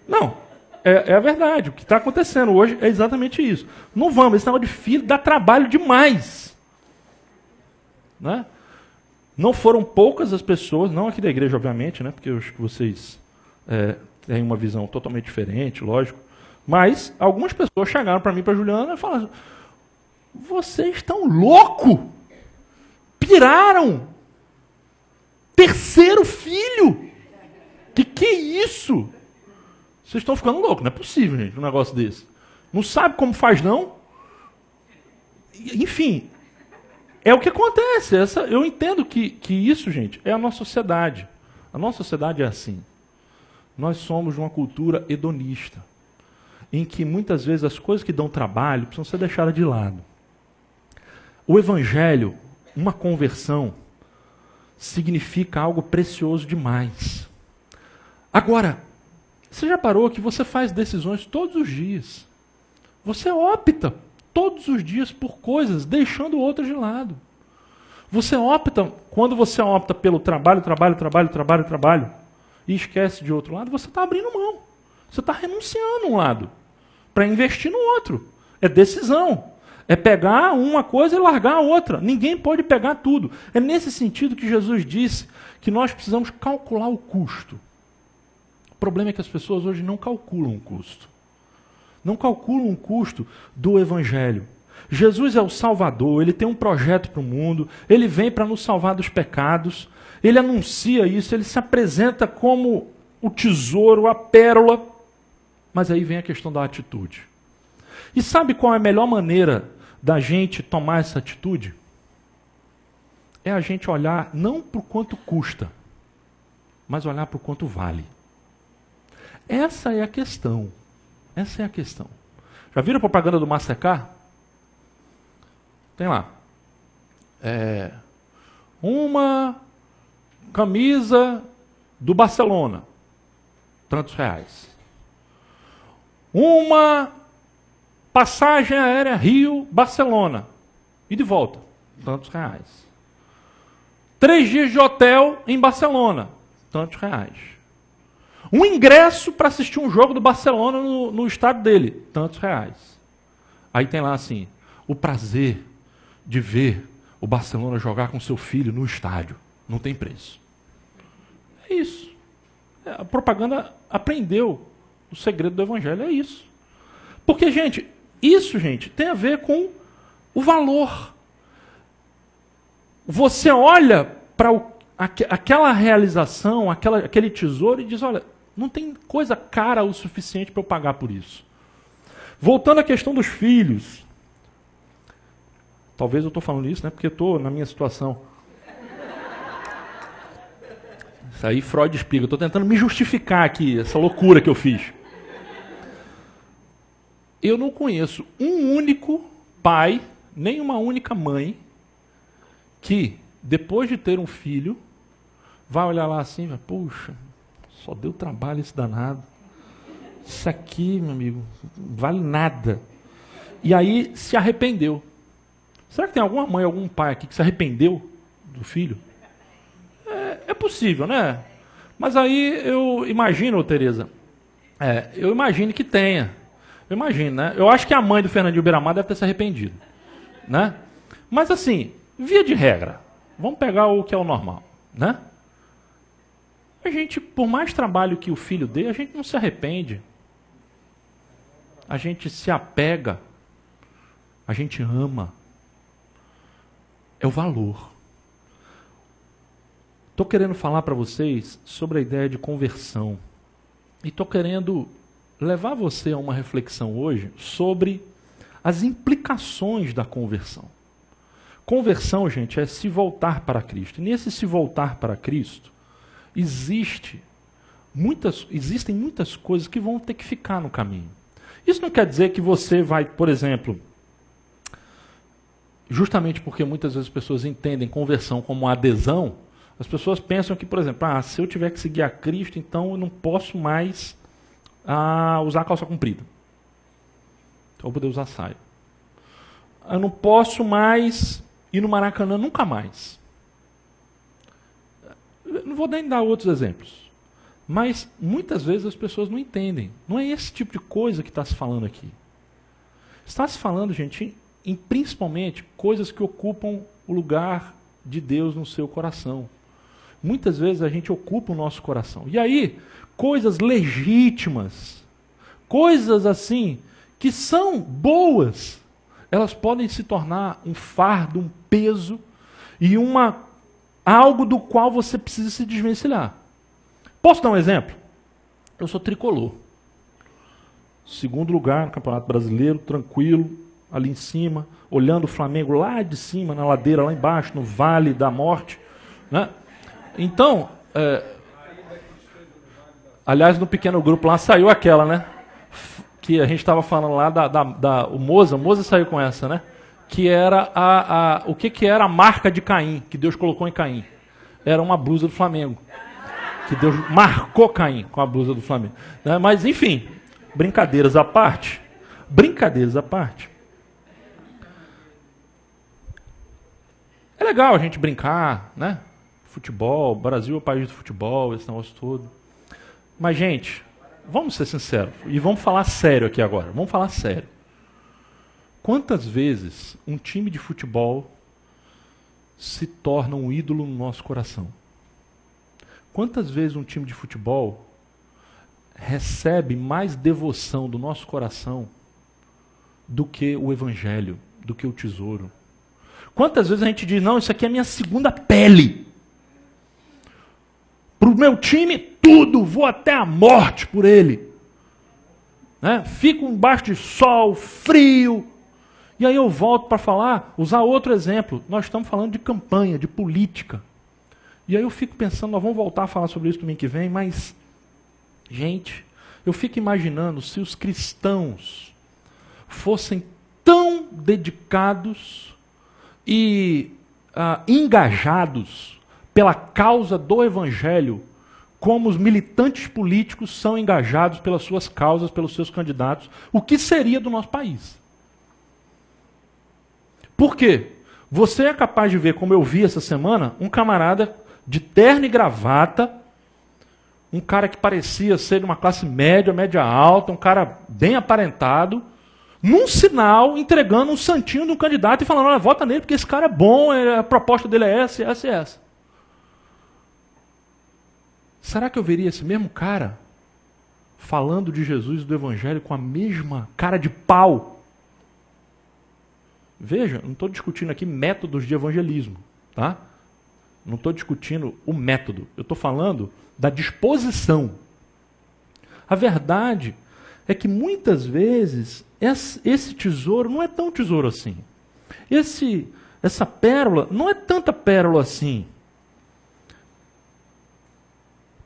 Não. É a verdade. O que está acontecendo hoje é exatamente isso. Não vamos. Esse negócio de filho dá trabalho demais. Né? Não foram poucas as pessoas, não aqui da igreja, obviamente, né? Porque eu acho que vocês têm uma visão totalmente diferente, lógico. Mas algumas pessoas chegaram para mim, para a Juliana, e falaram: vocês estão loucos? Piraram? Terceiro filho? Que é isso? Vocês estão ficando loucos, não é possível, gente, um negócio desse. Não sabe como faz, não? Enfim, é o que acontece. Eu entendo que isso, gente, é a nossa sociedade. A nossa sociedade é assim. Nós somos uma cultura hedonista, em que muitas vezes as coisas que dão trabalho precisam ser deixadas de lado. O evangelho, uma conversão, significa algo precioso demais. Agora, você já parou que você faz decisões todos os dias? Você opta todos os dias por coisas, deixando outras de lado. Você opta, quando você opta pelo trabalho, e esquece de outro lado, você está abrindo mão. Você está renunciando um lado para investir no outro. É decisão. É pegar uma coisa e largar a outra. Ninguém pode pegar tudo. É nesse sentido que Jesus disse que nós precisamos calcular o custo. O problema é que as pessoas hoje não calculam o custo. Não calculam o custo do Evangelho. Jesus é o Salvador, Ele tem um projeto para o mundo, Ele vem para nos salvar dos pecados, Ele anuncia isso, Ele se apresenta como o tesouro, a pérola, mas aí vem a questão da atitude. E sabe qual é a melhor maneira da gente tomar essa atitude? É a gente olhar não para o quanto custa, mas olhar para o quanto vale. Essa é a questão. Essa é a questão. Já viram a propaganda do Mastercard? Tem lá. Uma camisa do Barcelona, tantos reais. Uma passagem aérea Rio-Barcelona, e de volta, tantos reais. 3 dias de hotel em Barcelona, tantos reais. Um ingresso para assistir um jogo do Barcelona no estádio dele, tantos reais. Aí tem lá assim, o prazer de ver o Barcelona jogar com seu filho no estádio. Não tem preço. É isso. A propaganda aprendeu o segredo do Evangelho, é isso. Porque, gente, isso, gente, tem a ver com o valor. Você olha para aquela realização, aquele tesouro e diz, olha, não tem coisa cara o suficiente para eu pagar por isso. Voltando à questão dos filhos. Talvez eu estou falando isso, né? Porque eu estou na minha situação. Isso aí Freud explica. Eu estou tentando me justificar aqui, essa loucura que eu fiz. Eu não conheço um único pai, nem uma única mãe, que, depois de ter um filho, vai olhar lá assim e vai, puxa, só deu trabalho esse danado. Isso aqui, meu amigo, não vale nada. E aí se arrependeu. Será que tem alguma mãe, algum pai aqui que se arrependeu do filho? É possível, né? Mas aí eu imagino, Tereza, eu imagino que tenha. Eu imagino, né? Eu acho que a mãe do Fernandinho Beiramar deve ter se arrependido, né? Mas assim, via de regra, vamos pegar o que é o normal, né? A gente, por mais trabalho que o filho dê, a gente não se arrepende. A gente se apega. A gente ama. É o valor. Estou querendo falar para vocês sobre a ideia de conversão. E estou querendo levar você a uma reflexão hoje sobre as implicações da conversão. Conversão, gente, é se voltar para Cristo. E nesse se voltar para Cristo, existem muitas coisas que vão ter que ficar no caminho. Isso não quer dizer que você vai, por exemplo, justamente porque muitas vezes as pessoas entendem conversão como adesão, as pessoas pensam que, por exemplo, se eu tiver que seguir a Cristo, então eu não posso mais usar calça comprida. Então eu vou poder usar saia. Eu não posso mais ir no Maracanã, nunca mais. Eu não vou nem dar outros exemplos. Mas muitas vezes as pessoas não entendem. Não é esse tipo de coisa que está se falando aqui. Está se falando, gente, em principalmente coisas que ocupam o lugar de Deus no seu coração. Muitas vezes a gente ocupa o nosso coração. E aí, coisas legítimas, coisas assim, que são boas, elas podem se tornar um fardo, um peso e algo do qual você precisa se desvencilhar. Posso dar um exemplo? Eu sou tricolor. 2º lugar no Campeonato Brasileiro, tranquilo, ali em cima, olhando o Flamengo lá de cima, na ladeira, lá embaixo, no Vale da Morte, né? Então, aliás, no pequeno grupo lá saiu aquela, né? Que a gente estava falando lá o Moza saiu com essa, né? Que era o que era a marca de Caim, que Deus colocou em Caim? Era uma blusa do Flamengo. Que Deus marcou Caim com a blusa do Flamengo. Né? Mas, enfim, brincadeiras à parte. É legal a gente brincar, né? Futebol, Brasil é o país do futebol, esse negócio todo. Mas, gente, vamos ser sinceros. E vamos falar sério aqui agora. Vamos falar sério. Quantas vezes um time de futebol se torna um ídolo no nosso coração? Quantas vezes um time de futebol recebe mais devoção do nosso coração do que o evangelho, do que o tesouro? Quantas vezes a gente diz, não, isso aqui é a minha segunda pele. Para o meu time, tudo, vou até a morte por ele. Né? Fico embaixo de sol, frio. E aí eu volto para usar outro exemplo. Nós estamos falando de campanha, de política. E aí eu fico pensando, nós vamos voltar a falar sobre isso domingo que vem, mas, gente, eu fico imaginando se os cristãos fossem tão dedicados e engajados pela causa do evangelho, como os militantes políticos são engajados pelas suas causas, pelos seus candidatos, o que seria do nosso país? Por quê? Você é capaz de ver, como eu vi essa semana, um camarada de terno e gravata, um cara que parecia ser de uma classe média, média alta, um cara bem aparentado, num sinal, entregando um santinho de um candidato e falando, olha, vota nele porque esse cara é bom, a proposta dele é essa, essa e essa. Será que eu veria esse mesmo cara falando de Jesus e do Evangelho com a mesma cara de pau? Veja, não estou discutindo aqui métodos de evangelismo, tá? Não estou discutindo o método, eu estou falando da disposição. A verdade é que muitas vezes esse tesouro não é tão tesouro assim. Essa pérola não é tanta pérola assim.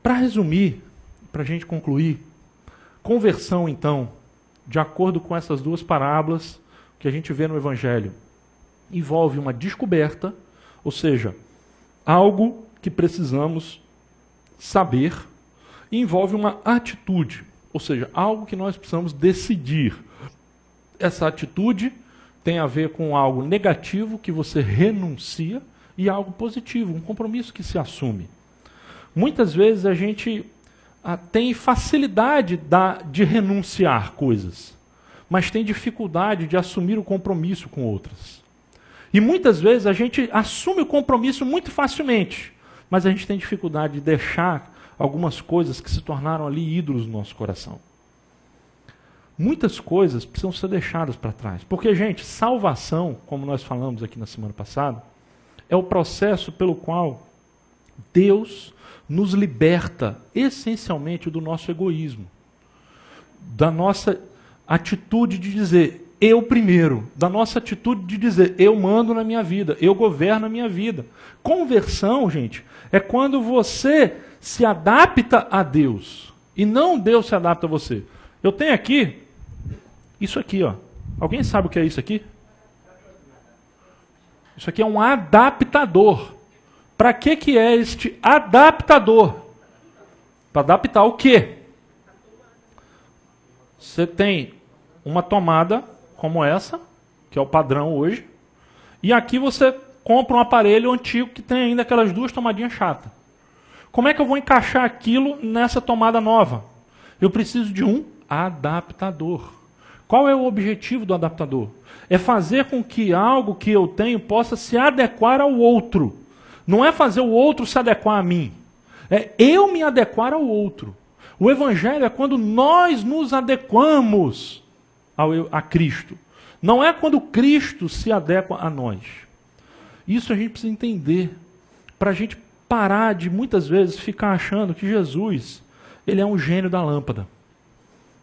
Para resumir, para a gente concluir, conversão então, de acordo com essas duas parábolas que a gente vê no Evangelho, envolve uma descoberta, ou seja, algo que precisamos saber, e envolve uma atitude, ou seja, algo que nós precisamos decidir. Essa atitude tem a ver com algo negativo que você renuncia e algo positivo, um compromisso que se assume. Muitas vezes a gente tem facilidade de renunciar coisas, mas tem dificuldade de assumir o compromisso com outras. E muitas vezes a gente assume o compromisso muito facilmente, mas a gente tem dificuldade de deixar algumas coisas que se tornaram ali ídolos no nosso coração. Muitas coisas precisam ser deixadas para trás. Porque, gente, salvação, como nós falamos aqui na semana passada, é o processo pelo qual Deus nos liberta essencialmente do nosso egoísmo, da nossa atitude de dizer eu primeiro, da nossa atitude de dizer eu mando na minha vida, eu governo a minha vida. Conversão, gente, é quando você se adapta a Deus e não Deus se adapta a você. Eu tenho aqui isso aqui, ó. Alguém sabe o que é isso aqui? Isso aqui é um adaptador. Para que é este adaptador? Para adaptar o quê? Você tem uma tomada como essa, que é o padrão hoje, e aqui você compra um aparelho antigo que tem ainda aquelas duas tomadinhas chatas. Como é que eu vou encaixar aquilo nessa tomada nova? Eu preciso de um adaptador. Qual é o objetivo do adaptador? É fazer com que algo que eu tenho possa se adequar ao outro. Não é fazer o outro se adequar a mim. É eu me adequar ao outro. O Evangelho é quando nós nos adequamos a Cristo. Não é quando Cristo se adequa a nós. Isso a gente precisa entender. Para a gente parar de, muitas vezes, ficar achando que Jesus, ele é um gênio da lâmpada,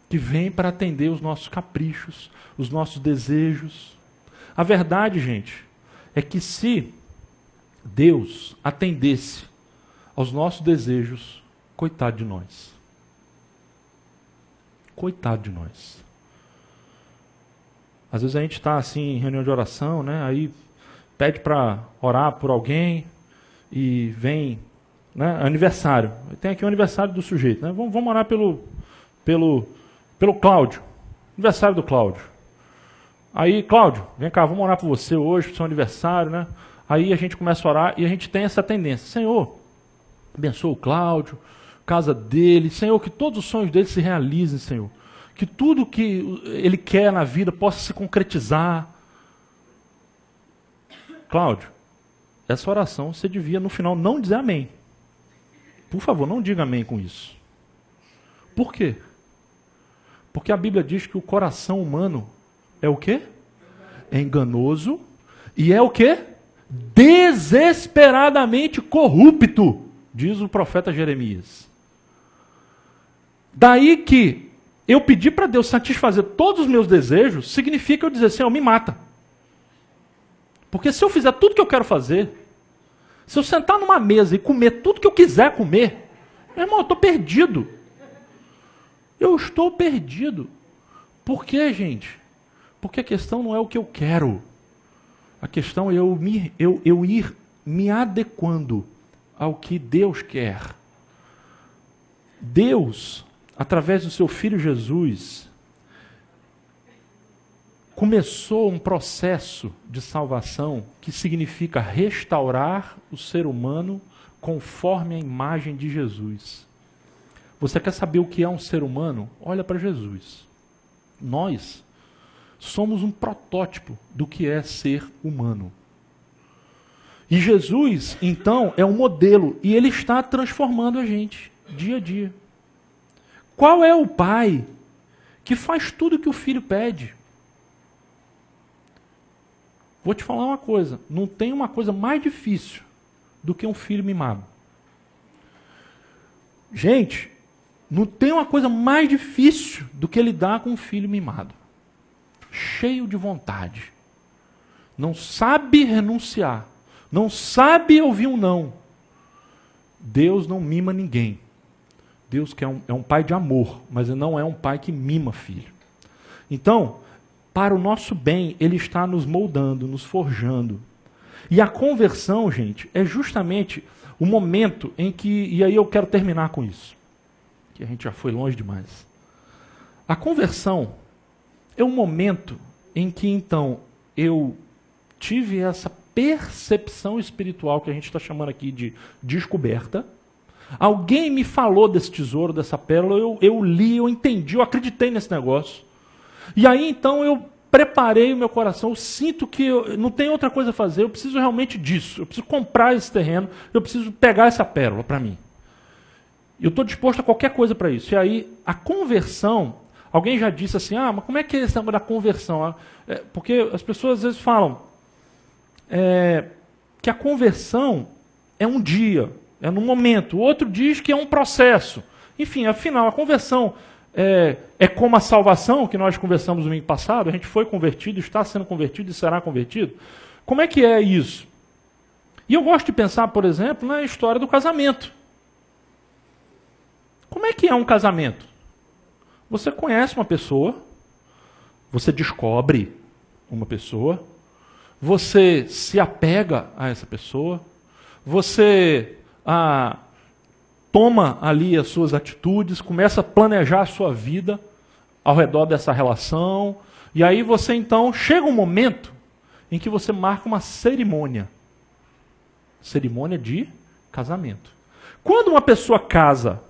que vem para atender os nossos caprichos, os nossos desejos. A verdade, gente, é que se Deus atendesse aos nossos desejos, coitado de nós. Coitado de nós. Às vezes a gente está assim em reunião de oração, né? Aí pede para orar por alguém e vem, né? Aniversário. Tem aqui o aniversário do sujeito, né? Vamos orar pelo Cláudio. Aniversário do Cláudio. Aí, Cláudio, vem cá, vamos orar por você hoje, pro seu aniversário, né? Aí a gente começa a orar e a gente tem essa tendência. Senhor, abençoa o Cláudio, casa dele. Senhor, que todos os sonhos dele se realizem, Senhor. Que tudo que ele quer na vida possa se concretizar. Cláudio, essa oração você devia no final não dizer amém. Por favor, não diga amém com isso. Por quê? Porque a Bíblia diz que o coração humano é o quê? É enganoso e é o quê? Desesperadamente corrupto, diz o profeta Jeremias. Daí que eu pedir para Deus satisfazer todos os meus desejos, significa eu dizer, Senhor, me mata. Porque se eu fizer tudo que eu quero fazer, se eu sentar numa mesa e comer tudo que eu quiser comer, meu irmão, eu estou perdido. Eu estou perdido. Por quê, gente? Porque a questão não é o que eu quero. A questão é eu ir me adequando ao que Deus quer. Deus, através do seu Filho Jesus, começou um processo de salvação que significa restaurar o ser humano conforme a imagem de Jesus. Você quer saber o que é um ser humano? Olha para Jesus. Nós somos um protótipo do que é ser humano. E Jesus, então, é um modelo e ele está transformando a gente dia a dia. Qual é o pai que faz tudo o que o filho pede? Vou te falar uma coisa, não tem uma coisa mais difícil do que um filho mimado. Gente, não tem uma coisa mais difícil do que lidar com um filho mimado. cheio de vontade, não sabe renunciar, não sabe ouvir um não, Deus não mima ninguém. Deus que é um pai de amor, mas ele não é um pai que mima filho. Então, para o nosso bem, ele está nos moldando, nos forjando. E a conversão, gente, é justamente o momento em que, e aí eu quero terminar com isso, que a gente já foi longe demais. A conversão é um momento em que, então, eu tive essa percepção espiritual que a gente está chamando aqui de descoberta. Alguém me falou desse tesouro, dessa pérola, eu li, eu entendi, eu acreditei nesse negócio. E aí, então, eu preparei o meu coração, eu sinto que não tem outra coisa a fazer, eu preciso realmente disso, eu preciso comprar esse terreno, eu preciso pegar essa pérola para mim. Eu estou disposto a qualquer coisa para isso. E aí, a conversão, alguém já disse assim, mas como é que é esse negócio da conversão? Porque as pessoas às vezes falam que a conversão é um dia, é num momento. O outro diz que é um processo. Enfim, afinal, a conversão é como a salvação, que nós conversamos no domingo passado, a gente foi convertido, está sendo convertido e será convertido. Como é que é isso? E eu gosto de pensar, por exemplo, na história do casamento. Como é que é um casamento? Você conhece uma pessoa, você descobre uma pessoa, você se apega a essa pessoa, você toma ali as suas atitudes, começa a planejar a sua vida ao redor dessa relação, e aí você então chega um momento em que você marca uma cerimônia de casamento. Quando uma pessoa casa,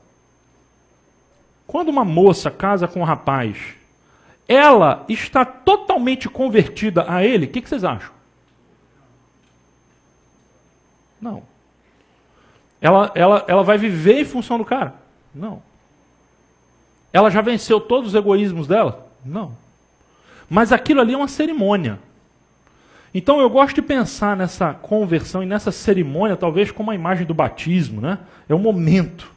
quando uma moça casa com um rapaz, ela está totalmente convertida a ele, o que vocês acham? Não. Ela vai viver em função do cara? Não. Ela já venceu todos os egoísmos dela? Não. Mas aquilo ali é uma cerimônia. Então eu gosto de pensar nessa conversão e nessa cerimônia, talvez como a imagem do batismo, né? É um momento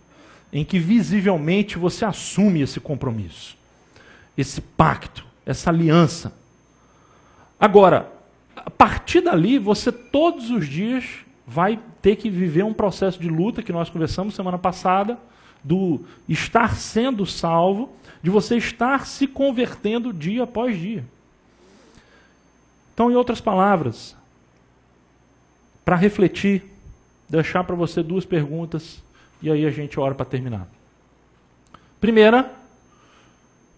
em que visivelmente você assume esse compromisso, esse pacto, essa aliança. Agora, a partir dali, você todos os dias vai ter que viver um processo de luta que nós conversamos semana passada, do estar sendo salvo, de você estar se convertendo dia após dia. Então, em outras palavras, para refletir, deixar para você duas perguntas, e aí a gente ora para terminar. Primeira,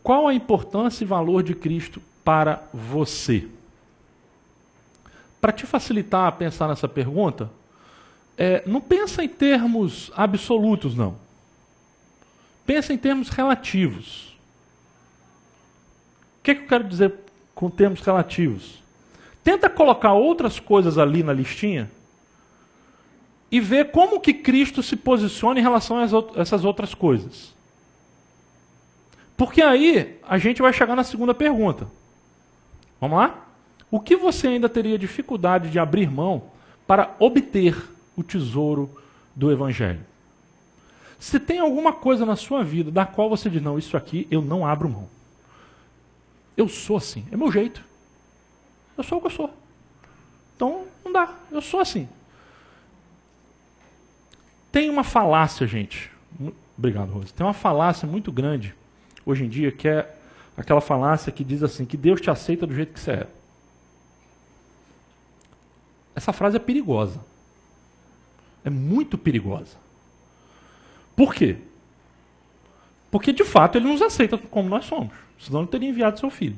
qual a importância e valor de Cristo para você? Para te facilitar a pensar nessa pergunta, não pensa em termos absolutos, não. Pensa em termos relativos. O que eu quero dizer com termos relativos? Tenta colocar outras coisas ali na listinha e ver como que Cristo se posiciona em relação a essas outras coisas. Porque aí a gente vai chegar na segunda pergunta. Vamos lá? O que você ainda teria dificuldade de abrir mão para obter o tesouro do Evangelho? Se tem alguma coisa na sua vida da qual você diz, não, isso aqui eu não abro mão. Eu sou assim, é meu jeito. Eu sou o que eu sou. Então, não dá, eu sou assim. Tem uma falácia, gente. Obrigado, Rose. Tem uma falácia muito grande, hoje em dia, que é aquela falácia que diz assim, que Deus te aceita do jeito que você é. Essa frase é perigosa. É muito perigosa. Por quê? Porque, de fato, ele nos aceita como nós somos. Senão ele teria enviado seu filho.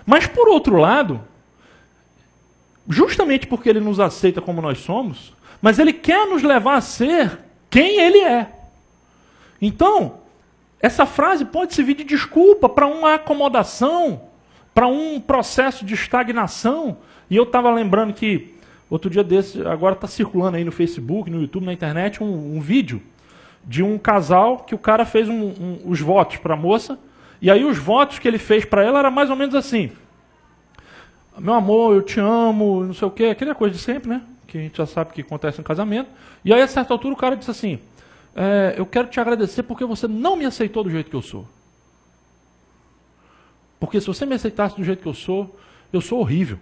Mas, por outro lado, justamente porque ele nos aceita como nós somos, mas ele quer nos levar a ser quem ele é. Então, essa frase pode servir de desculpa para uma acomodação, para um processo de estagnação. E eu estava lembrando que, outro dia desse, agora está circulando aí no Facebook, no YouTube, na internet, um vídeo de um casal que o cara fez os votos para a moça, e aí os votos que ele fez para ela era mais ou menos assim: meu amor, eu te amo, não sei o quê, aquela coisa de sempre, né? Que a gente já sabe que acontece no casamento. E aí, a certa altura, o cara disse assim: eu quero te agradecer porque você não me aceitou do jeito que eu sou. Porque se você me aceitasse do jeito que eu sou horrível.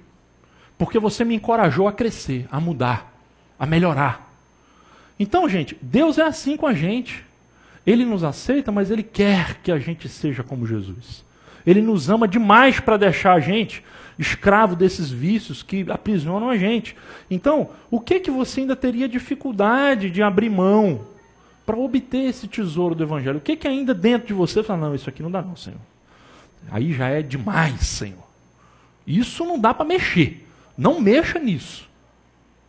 Porque você me encorajou a crescer, a mudar, a melhorar. Então, gente, Deus é assim com a gente. Ele nos aceita, mas Ele quer que a gente seja como Jesus. Ele nos ama demais para deixar a gente escravo desses vícios que aprisionam a gente. Então, o que você ainda teria dificuldade de abrir mão para obter esse tesouro do Evangelho? O que ainda dentro de você fala, não, isso aqui não dá não, Senhor. Aí já é demais, Senhor. Isso não dá para mexer. Não mexa nisso.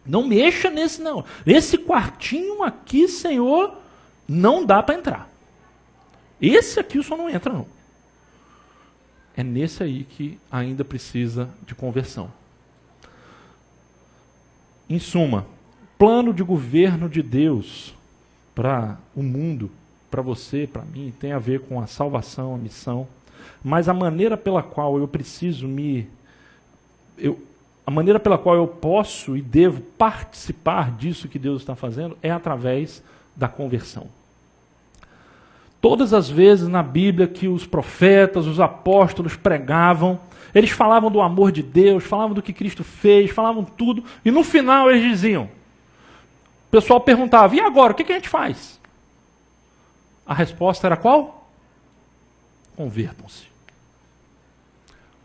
Não mexa nesse não. Esse quartinho aqui, Senhor, não dá para entrar. Esse aqui o Senhor não entra não. É nesse aí que ainda precisa de conversão. Em suma, plano de governo de Deus para o mundo, para você, para mim, tem a ver com a salvação, a missão, mas a maneira pela qual eu preciso a maneira pela qual eu posso e devo participar disso que Deus está fazendo é através da conversão. Todas as vezes na Bíblia que os profetas, os apóstolos pregavam, eles falavam do amor de Deus, falavam do que Cristo fez, falavam tudo, e no final eles diziam, o pessoal perguntava, e agora, o que a gente faz? A resposta era qual? Convertam-se.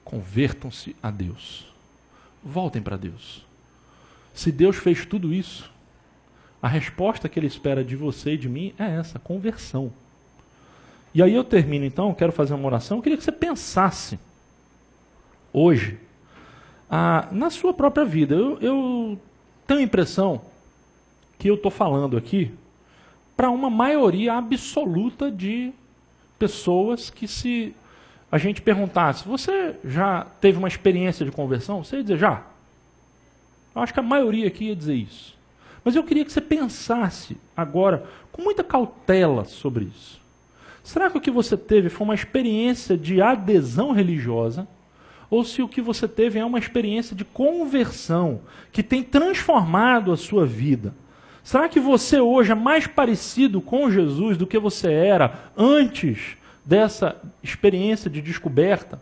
Convertam-se a Deus. Voltem para Deus. Se Deus fez tudo isso, a resposta que Ele espera de você e de mim é essa, conversão. E aí eu termino então, quero fazer uma oração, eu queria que você pensasse hoje na sua própria vida. Eu tenho a impressão que eu estou falando aqui para uma maioria absoluta de pessoas que, se a gente perguntasse, você já teve uma experiência de conversão? Você ia dizer, já. Eu acho que a maioria aqui ia dizer isso. Mas eu queria que você pensasse agora com muita cautela sobre isso. Será que o que você teve foi uma experiência de adesão religiosa? Ou se o que você teve é uma experiência de conversão, que tem transformado a sua vida? Será que você hoje é mais parecido com Jesus do que você era antes dessa experiência de descoberta,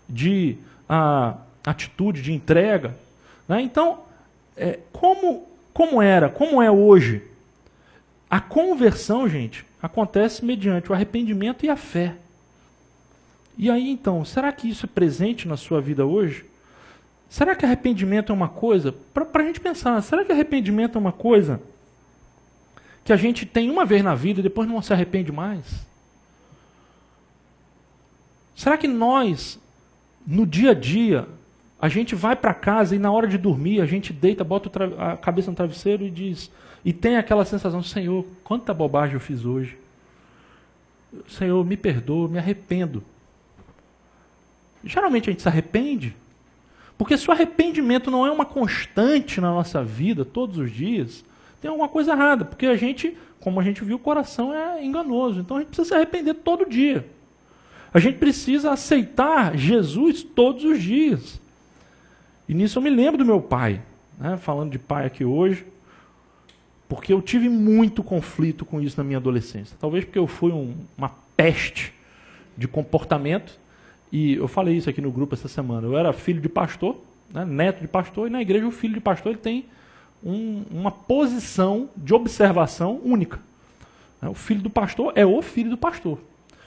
de atitude de entrega? Né? Então, como é hoje? A conversão, gente, acontece mediante o arrependimento e a fé. E aí então, será que isso é presente na sua vida hoje? Será que arrependimento é uma coisa, para a gente pensar, será que arrependimento é uma coisa que a gente tem uma vez na vida e depois não se arrepende mais? Será que nós, no dia a dia, a gente vai para casa e na hora de dormir, a gente deita, bota a cabeça no travesseiro e diz, e tem aquela sensação, Senhor, quanta bobagem eu fiz hoje. Senhor, me perdoa, me arrependo. Geralmente a gente se arrepende, porque se o arrependimento não é uma constante na nossa vida, todos os dias, tem alguma coisa errada, porque a gente, como a gente viu, o coração é enganoso, então a gente precisa se arrepender todo dia. A gente precisa aceitar Jesus todos os dias. E nisso eu me lembro do meu pai, né, falando de pai aqui hoje, porque eu tive muito conflito com isso na minha adolescência. Talvez porque eu fui uma peste de comportamento. E eu falei isso aqui no grupo essa semana. Eu era filho de pastor, né, neto de pastor, e na igreja o filho de pastor ele tem uma posição de observação única. O filho do pastor é o filho do pastor.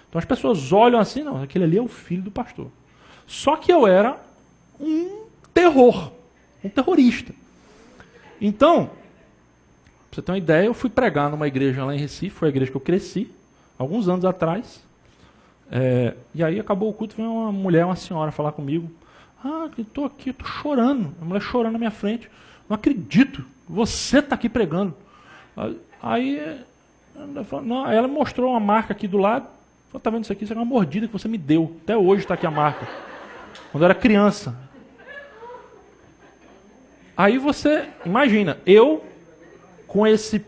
Então as pessoas olham assim, não, aquele ali é o filho do pastor. Só que eu era um terror, um terrorista. Então, pra você ter uma ideia, eu fui pregar numa igreja lá em Recife, foi a igreja que eu cresci, alguns anos atrás. E aí acabou o culto, veio uma mulher, uma senhora falar comigo. Eu estou aqui, estou chorando. A mulher chorando na minha frente. Não acredito, você está aqui pregando. Aí ela mostrou uma marca aqui do lado. Falou, tá vendo isso aqui? Isso é uma mordida que você me deu. Até hoje está aqui a marca. Quando eu era criança. Aí você, imagina, eu com esse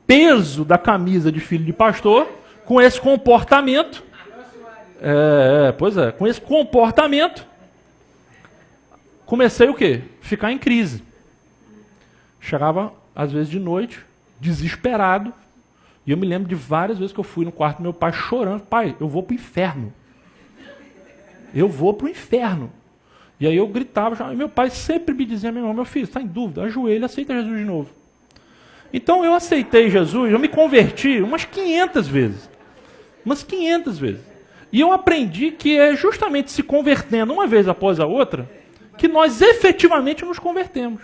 peso da camisa de filho de pastor, com esse comportamento, com esse comportamento, comecei o quê? Ficar em crise. Chegava, às vezes, de noite, desesperado, e eu me lembro de várias vezes que eu fui no quarto do meu pai chorando, pai, eu vou para o inferno. eu vou para o inferno. E aí eu gritava, e meu pai sempre me dizia, meu filho, está em dúvida, ajoelha, aceita Jesus de novo. Então eu aceitei Jesus, eu me converti umas 500 vezes. Umas 500 vezes. E eu aprendi que é justamente se convertendo uma vez após a outra, que nós efetivamente nos convertemos.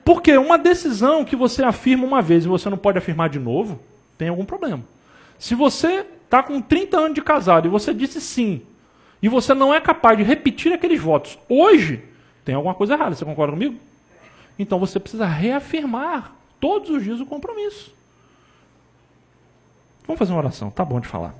Porque uma decisão que você afirma uma vez e você não pode afirmar de novo, tem algum problema. Se você está com 30 anos de casado e você disse sim, e você não é capaz de repetir aqueles votos hoje, tem alguma coisa errada. Você concorda comigo? Então você precisa reafirmar todos os dias o compromisso. Vamos fazer uma oração, tá bom de falar.